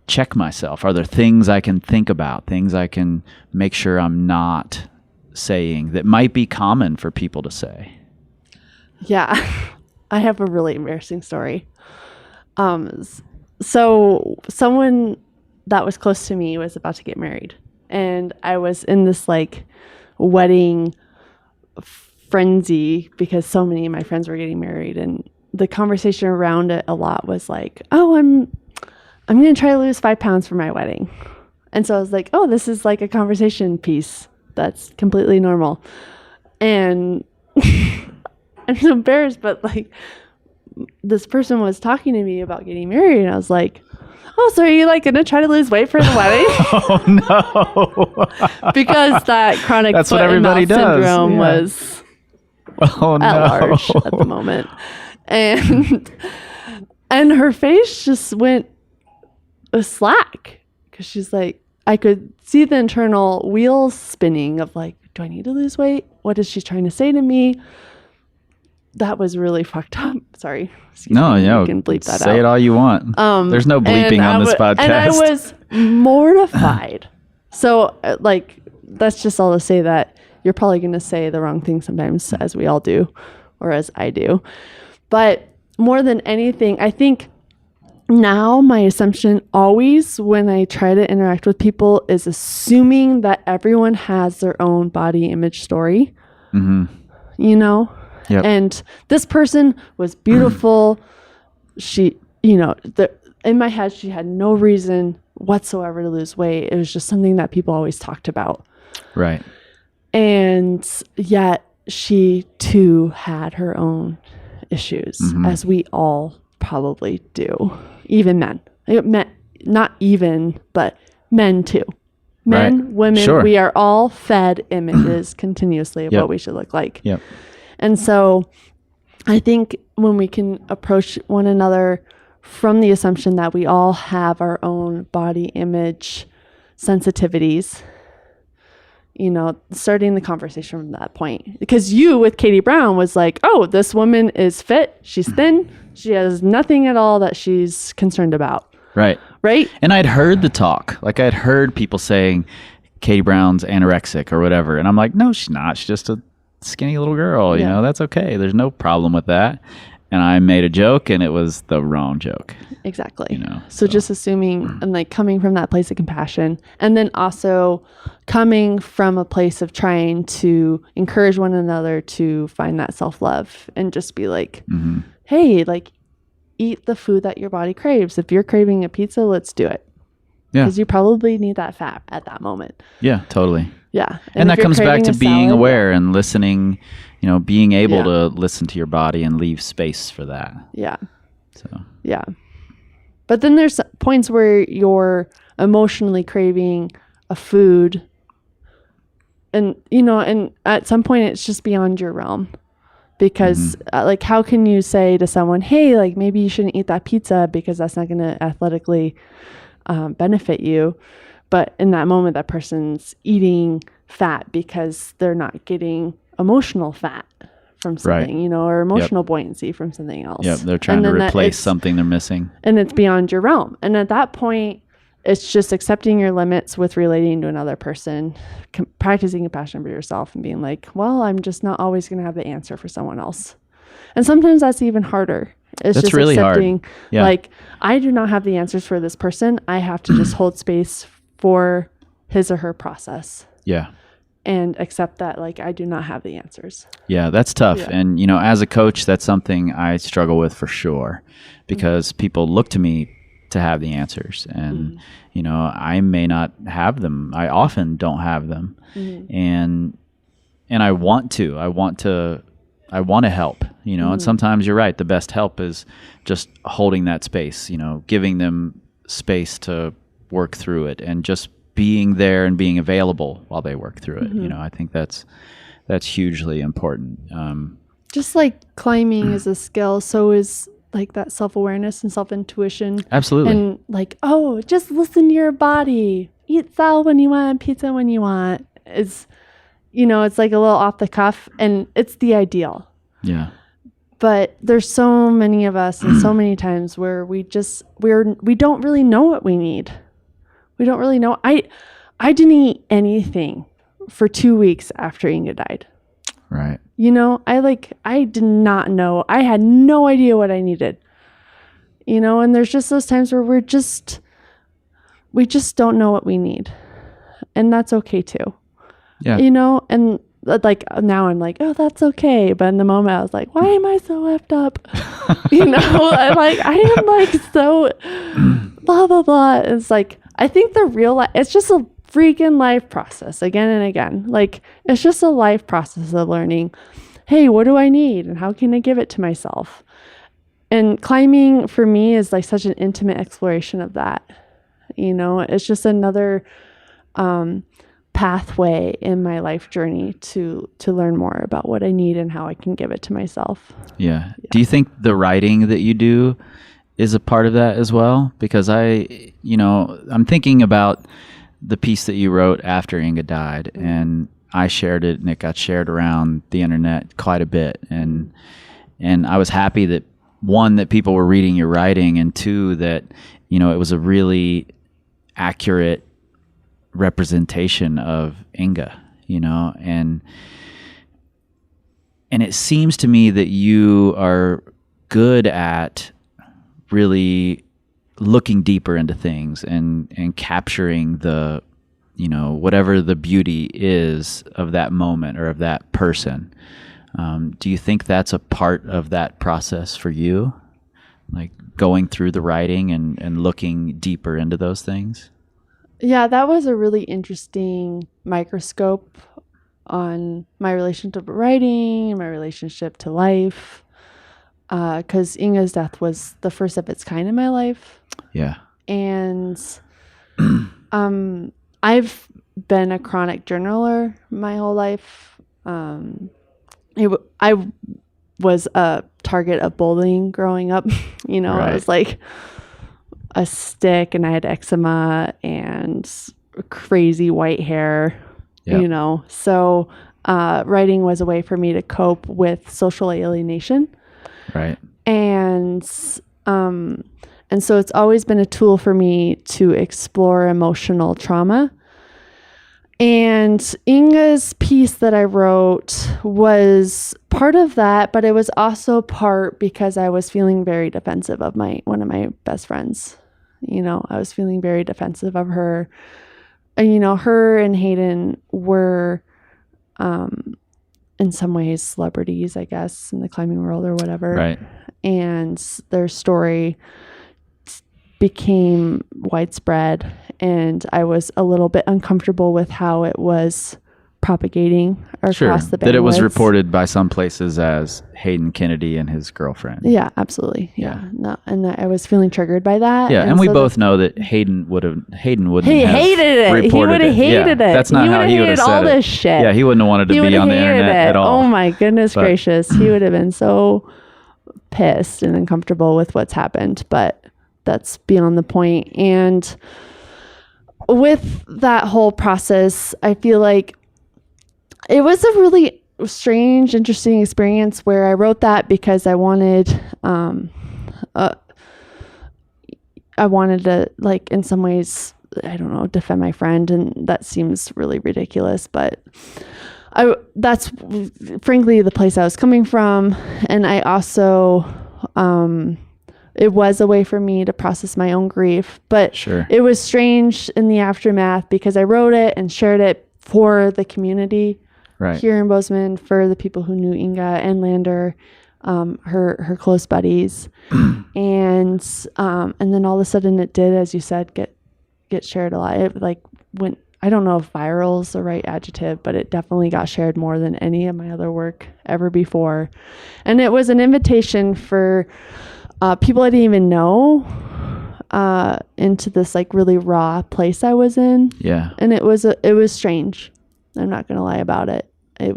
check myself? Are there things I can think about, things I can make sure I'm not saying that might be common for people to say? Yeah. I have a really embarrassing story. So someone that was close to me was about to get married, and I was in this like wedding frenzy because so many of my friends were getting married, and the conversation around it a lot was like, oh, I'm going to try to lose 5 pounds for my wedding. And so I was like, oh, this is like a conversation piece that's completely normal. And I'm so embarrassed, but like this person was talking to me about getting married, and I was like, oh, so are you like going to try to lose weight for the wedding? Oh no. Because that chronic That's foot what everybody and mouth does. syndrome Yeah. was Oh at no. large at the moment. And her face just went slack because she's like, I could see the internal wheels spinning of like, do I need to lose weight? What is she trying to say to me? That was really fucked up. Sorry. Excuse No, me. yeah. You can bleep that out. Say it all you want. There's no bleeping And on this podcast. And I was mortified. So, like, that's just all to say that you're probably going to say the wrong thing sometimes, as we all do, or as I do. But more than anything, I think now my assumption always when I try to interact with people is assuming that everyone has their own body image story. Mm-hmm. You know? Yep. And this person was beautiful. She, you know, in my head, she had no reason whatsoever to lose weight. It was just something that people always talked about. Right. And yet she too had her own issues, as we all probably do. Even men. Not even, but men too. Men, Right. women, Sure. we are all fed images continuously of Yep. what we should look like. Yep. And so I think when we can approach one another from the assumption that we all have our own body image sensitivities, you know, starting the conversation from that point. Because you with Katie Brown was like, oh, this woman is fit. She's thin. She has nothing at all that she's concerned about. Right. Right? And I'd heard the talk. Like I'd heard people saying Katie Brown's anorexic or whatever. And I'm like, no, she's not. She's just a skinny little girl. You Yeah. know, that's okay. There's no problem with that. And I made a joke and it was the wrong joke. Exactly. You know, so just assuming and like coming from that place of compassion, and then also coming from a place of trying to encourage one another to find that self-love and just be like, hey, like eat the food that your body craves. If you're craving a pizza, let's do it. Yeah. Because you probably need that fat at that moment. Yeah, totally. Yeah. And if that you're comes back craving to a being salad, aware and listening, you know, being able Yeah. to listen to your body and leave space for that. Yeah. So, Yeah. But then there's points where you're emotionally craving a food and, you know, and at some point it's just beyond your realm because like, how can you say to someone, hey, like maybe you shouldn't eat that pizza because that's not going to athletically benefit you. But in that moment, that person's eating fat because they're not getting emotional fat from something, you know, or emotional buoyancy from something else. yeah, they're trying to replace something they're missing. And it's beyond your realm. And at that point, it's just accepting your limits with relating to another person, practicing compassion for yourself and being like, well, I'm just not always going to have the answer for someone else. And sometimes that's even harder. It's That's just really hard. accepting, Yeah. like, I do not have the answers for this person. I have to just hold space for his or her process Yeah. and accept that, like, I do not have the answers. Yeah, that's tough. Yeah. And, you know, as a coach, that's something I struggle with for sure because people look to me to have the answers. And, you know, I may not have them. I often don't have them. And I want to. I want to help, you know, and sometimes you're right. The best help is just holding that space, you know, giving them space to work through it and just being there and being available while they work through it. You know, I think that's hugely important. Just like climbing is a skill, so is like that self-awareness and self-intuition. Absolutely. And like, oh, just listen to your body. Eat salad when you want, pizza when you want. It's, you know, it's like a little off the cuff and it's the ideal. Yeah. But there's so many of us and so many times where we don't really know what we need. We don't really know. I didn't eat anything for 2 weeks after Inga died. Right. I did not know. I had no idea what I needed. And there's just those times where we just don't know what we need. And that's okay too. Yeah. And like now I'm like, oh, that's okay. But in the moment I was like, why am I so effed up? I am like so blah, blah, blah. It's like, I think the real life, it's just a freaking life process again and again. Like, it's just a life process of learning, hey, what do I need? And how can I give it to myself? And climbing for me is like such an intimate exploration of that. It's just another pathway in my life journey to learn more about what I need and how I can give it to myself. Yeah. Do you think the writing that you do is a part of that as well? Because I'm thinking about the piece that you wrote after Inga died, and I shared it, and it got shared around the internet quite a bit. And I was happy that, one, that people were reading your writing, and two, that, it was a really accurate representation of Inga, and it seems to me that you are good at really looking deeper into things and capturing the, whatever the beauty is of that moment or of that person. Do you think that's a part of that process for you? Like going through the writing and looking deeper into those things? Yeah, that was a really interesting microscope on my relationship to writing, my relationship to life. Because Inga's death was the first of its kind in my life. Yeah. And I've been a chronic journaler my whole life. I was a target of bullying growing up. Right. I was like a stick, and I had eczema and crazy white hair. Yep. So writing was a way for me to cope with social alienation. Right. And so it's always been a tool for me to explore emotional trauma. And Inga's piece that I wrote was part of that, but it was also part because I was feeling very defensive of one of my best friends. I was feeling very defensive of her. And, her and Hayden were, in some ways, celebrities, I guess, in the climbing world or whatever. Right. And their story became widespread, and I was a little bit uncomfortable with how it was propagating across the bandwidth. That it was reported by some places as Hayden Kennedy and his girlfriend. Yeah, absolutely. Yeah. No, and I was feeling triggered by that. Yeah, and we both know that Hayden wouldn't hated it. Reported he would have hated it. That's not how he would have said all it. This shit. Yeah, he wouldn't have wanted to be on the internet at all. Oh my goodness gracious. He would have been so pissed and uncomfortable with what's happened, but that's beyond the point. And with that whole process, I feel like it was a really strange, interesting experience where I wrote that because I wanted to, like, in some ways, I don't know, defend my friend, and that seems really ridiculous, but that's frankly the place I was coming from. And I also, it was a way for me to process my own grief, but It was strange in the aftermath because I wrote it and shared it for the community here in Bozeman, for the people who knew Inga and Lander, her close buddies. And then all of a sudden it did, as you said, get shared a lot. It went, I don't know if viral is the right adjective, but it definitely got shared more than any of my other work ever before. And it was an invitation for people I didn't even know into this really raw place I was in. Yeah. And it was strange. I'm not going to lie about it. It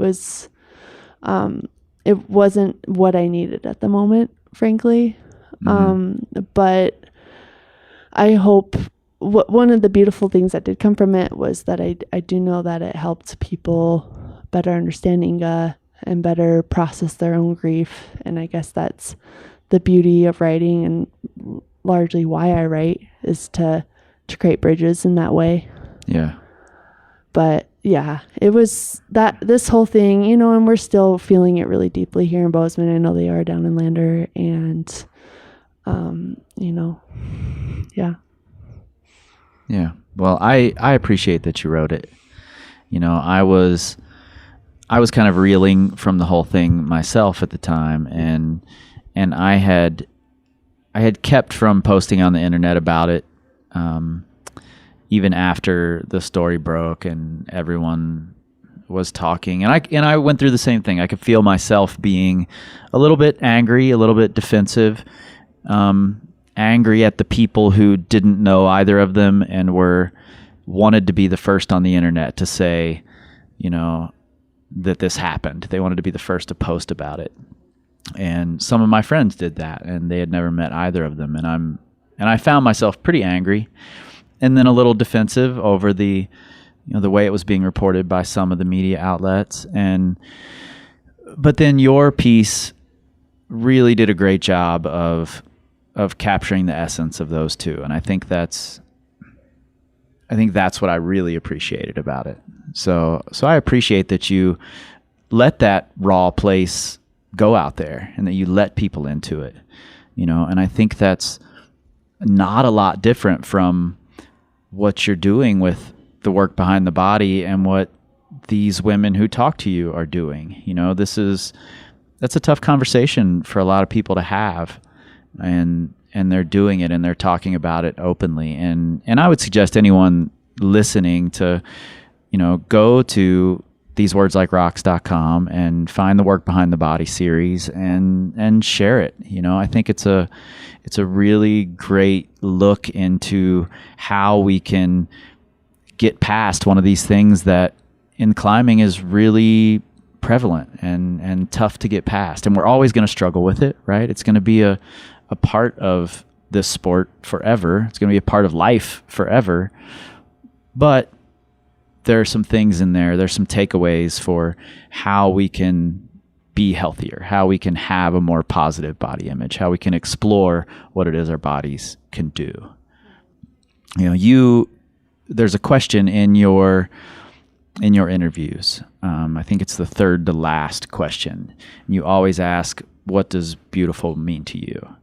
wasn't what I needed at the moment, frankly. But I hope one of the beautiful things that did come from it was that I do know that it helped people better understand Inga, and better process their own grief. And I guess that's the beauty of writing, and largely why I write, is to create bridges in that way. Yeah. But yeah, it was this whole thing, and we're still feeling it really deeply here in Bozeman. I know they are down in Lander, and yeah. Yeah. Well, I appreciate that you wrote it. I was kind of reeling from the whole thing myself at the time, and I had kept from posting on the internet about it, even after the story broke and everyone was talking. And I went through the same thing. I could feel myself being a little bit angry, a little bit defensive, angry at the people who didn't know either of them and wanted to be the first on the internet to say, that this happened. They wanted to be the first to post about it. And some of my friends did that, and they had never met either of them. And I found myself pretty angry, and then a little defensive over the way it was being reported by some of the media outlets. But then your piece really did a great job of capturing the essence of those two. And I think that's what I really appreciated about it. So I appreciate that you let that raw place go out there and that you let people into it, and I think that's not a lot different from what you're doing with the work behind the body and what these women who talk to you are doing. That's a tough conversation for a lot of people to have, and they're doing it, and they're talking about it openly. And I would suggest anyone listening to, go to thesewordslikerocks.com and find the Work Behind the Body series and share it. I think it's a really great look into how we can get past one of these things that in climbing is really prevalent and tough to get past. And we're always going to struggle with it, right? It's going to be a part of this sport forever. It's going to be a part of life forever. But there are some things in there. There's some takeaways for how we can be healthier, how we can have a more positive body image, how we can explore what it is our bodies can do. There's a question in your interviews. I think it's the third to last question. You always ask, what does beautiful mean to you?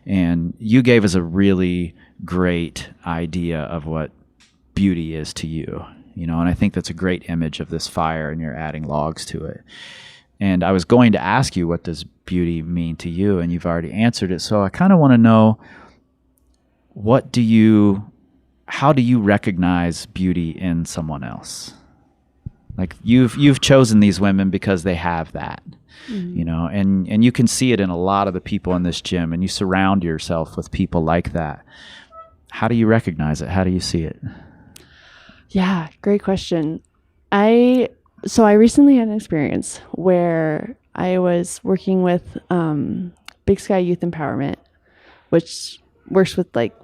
And you gave us a really great idea of what beauty is to you, and I think that's a great image of this fire, and you're adding logs to it. And I was going to ask you, what does beauty mean to you? And you've already answered it. So I kind of want to know, how do you recognize beauty in someone else? Like you've chosen these women because they have that, and you can see it in a lot of the people in this gym, and you surround yourself with people like that. How do you recognize it? How do you see it? Yeah, great question. So I recently had an experience where I was working with Big Sky Youth Empowerment, which works with like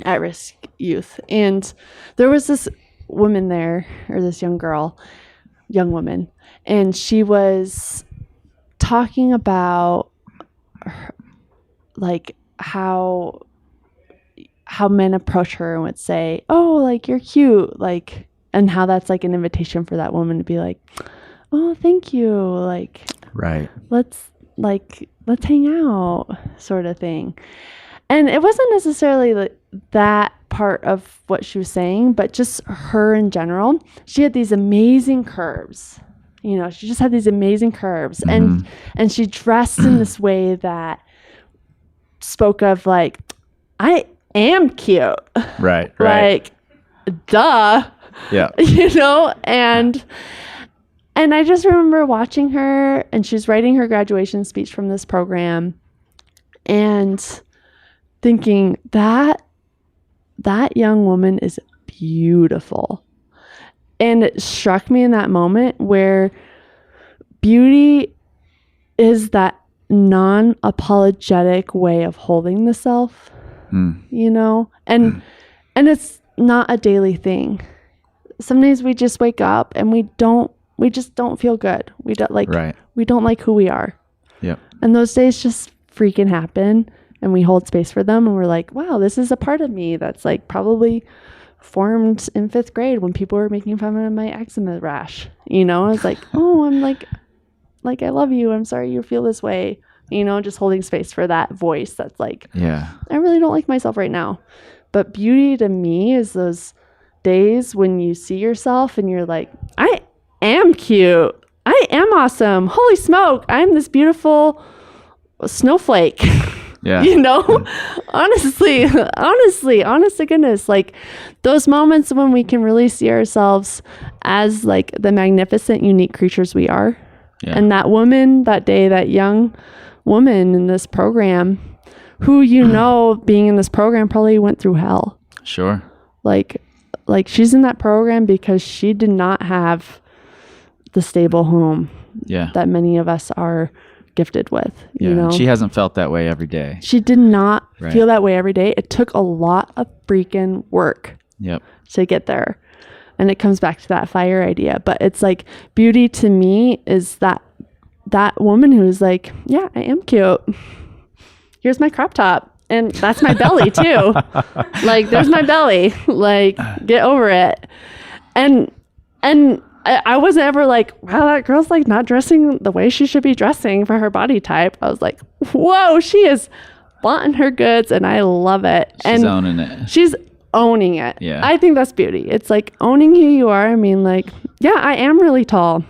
at-risk youth. And there was this woman there, or this young woman, and she was talking about like how men approach her and would say, "Oh, like you're cute," like, and how that's like an invitation for that woman to be like, "Oh, thank you," like, right, let's hang out, sort of thing. And it wasn't necessarily like that part of what she was saying, but just her in general. She had these amazing curves. She just had these amazing curves, and she dressed in this way that spoke of like, I am cute. Right. Like, duh. Yeah. And I just remember watching her, and she was writing her graduation speech from this program, and thinking that young woman is beautiful. And it struck me in that moment where beauty is that non-apologetic way of holding the self, and it's not a daily thing. Some days we just wake up and we don't we just don't feel good. We don't like, Right. we don't like who we are. Yep. And those days just freaking happen, and we hold space for them, and we're like, wow, this is a part of me that's like probably formed in 5th grade when people were making fun of my eczema rash. You know, I was like, oh, I'm like, I love you. I'm sorry you feel this way. You know, just holding space for that voice that's like, Yeah. I really don't like myself right now. But beauty to me is those days when you see yourself and you're like, I am cute. I am awesome. Holy smoke. I'm this beautiful snowflake. Yeah. You know, honestly, honest to goodness, like those moments when we can really see ourselves as like the magnificent, unique creatures we are. Yeah. And that woman that day, that young woman in this program who, you know, being in this program probably went through hell. Sure. Like she's in that program because she did not have the stable home Yeah. that many of us are gifted with. Yeah. You know, She hasn't felt that way every day. she did not Right. feel that way every day. It took a lot of freaking work Yep. to get there. And it comes back to that fire idea. But it's like beauty to me is that woman who's like, yeah, I am cute. Here's my crop top. And that's my belly too. Like, there's my belly. Like, get over it. And I wasn't ever like, wow, that girl's like not dressing the way she should be dressing for her body type. I was like, whoa, she is flaunting her goods, and I love it. She's owning it. She's owning it. Yeah. I think that's beauty. It's like owning who you are. I mean, like, yeah, I am really tall.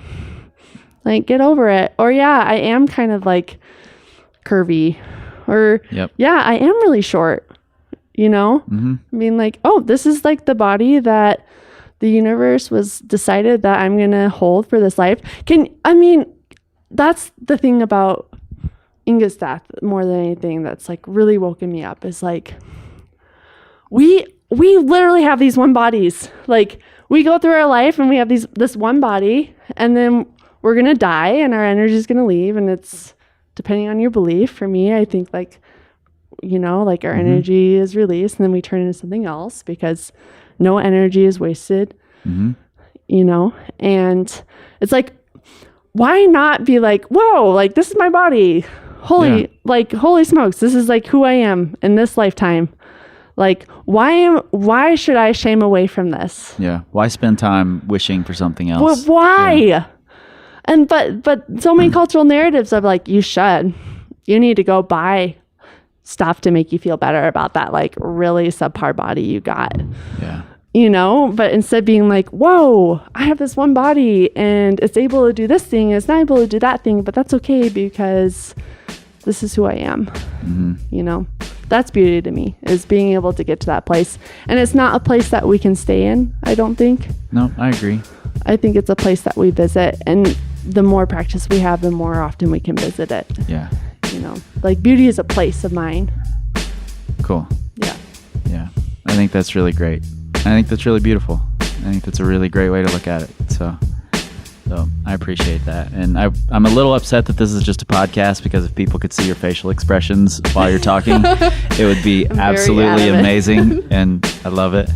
Like, get over it. Or yeah, I am kind of like curvy. Or Yep. yeah, I am really short. You know? Mm-hmm. I mean, like, oh, this is like the body that the universe was decided that I'm going to hold for this life. That's the thing about Inga's death more than anything that's like really woken me up is like, we literally have these one bodies. Like, we go through our life and we have this one body, and then we're going to die and our energy is going to leave. And it's depending on your belief. For me, I think like, you know, like our energy is released and then we turn into something else because no energy is wasted, you know? And it's like, why not be like, whoa, like this is my body. Holy smokes. This is like who I am in this lifetime. Like, why should I shame away from this? Yeah. Why spend time wishing for something else? Well, why? Yeah. And but so many cultural narratives of like, you need to go buy stuff to make you feel better about that like really subpar body you got. Yeah. You know, but instead being like, whoa, I have this one body and it's able to do this thing, it's not able to do that thing, but that's okay because this is who I am. You know, that's beauty to me, is being able to get to that place. And it's not a place that we can stay in, I don't think. No, I agree. I think it's a place that we visit, and the more practice we have, the more often we can visit it. Yeah. You know, like beauty is a place of mine. Cool. Yeah. Yeah. I think that's really great. I think that's really beautiful. I think that's a really great way to look at it. So I appreciate that. And I'm a little upset that this is just a podcast, because if people could see your facial expressions while you're talking, it would be absolutely amazing. And I love it.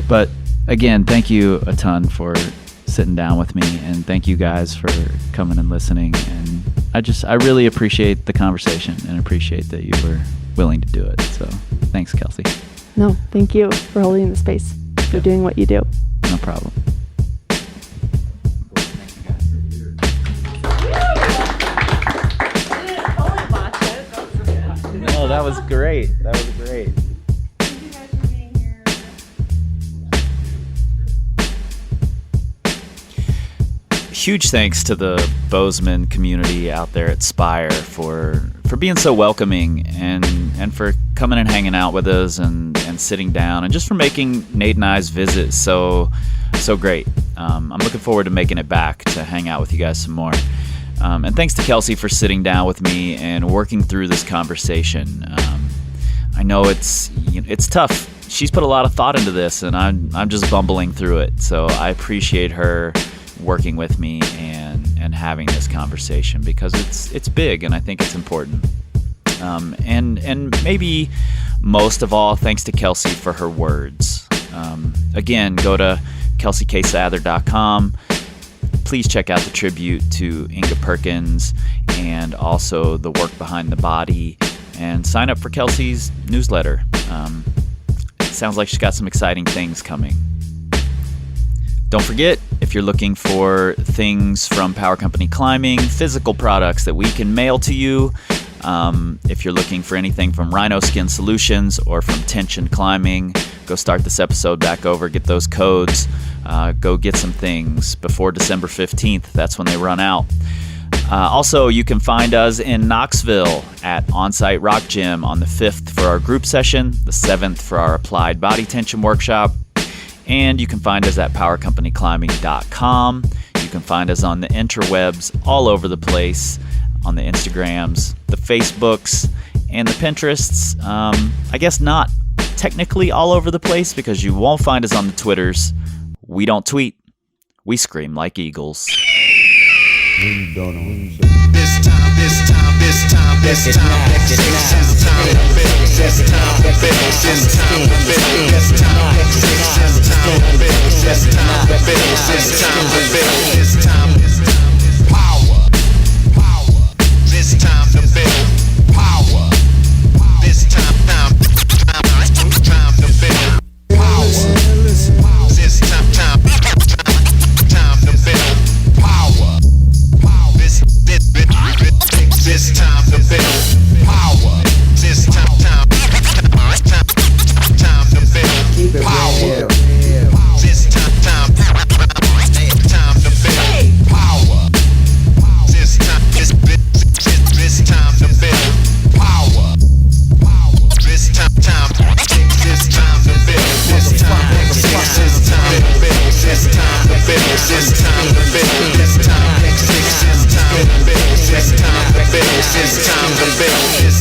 But again, thank you a ton for sitting down with me, and thank you guys for coming and listening. And I really appreciate the conversation and appreciate that you were willing to do it. So thanks, Kelsey. No, thank you for holding the space, for doing what you do. No problem. Oh, that was great. That was great. Thank you guys for being here. Huge thanks to the Bozeman community out there at Spire for being so welcoming and for coming and hanging out with us and sitting down, and just for making Nate and I's visit so great. I'm looking forward to making it back to hang out with you guys some more. And thanks to Kelsey for sitting down with me and working through this conversation. I know it's tough. She's put a lot of thought into this, and I'm just bumbling through it. So I appreciate her working with me and having this conversation, because it's big and I think it's important. And maybe most of all, thanks to Kelsey for her words. Again, go to kelseykSather.com. please check out the tribute to Inga Perkins and also the work behind the body, and sign up for Kelsey's newsletter. It sounds like she's got some exciting things coming. Don't forget, if you're looking for things from Power Company Climbing, physical products that we can mail to you, if you're looking for anything from Rhino Skin Solutions or from Tension Climbing, go start this episode back over, get those codes, go get some things before December 15th. That's when they run out. Also, you can find us in Knoxville at Onsite Rock Gym on the 5th for our group session, the 7th for our applied body tension workshop, and you can find us at powercompanyclimbing.com. You can find us on the interwebs all over the place, on the Instagrams, the Facebooks, and the Pinterests. I guess not technically all over the place, because you won't find us on the Twitters. We don't tweet. We scream like eagles. This time, this time, this time, this time, this time, this time, this time, this time, this time, this time, power, this time to build power, this time to build power, this time to build power. This time to build power. This time to build power. This time to build power. This time to build power. This time to build. This time to build.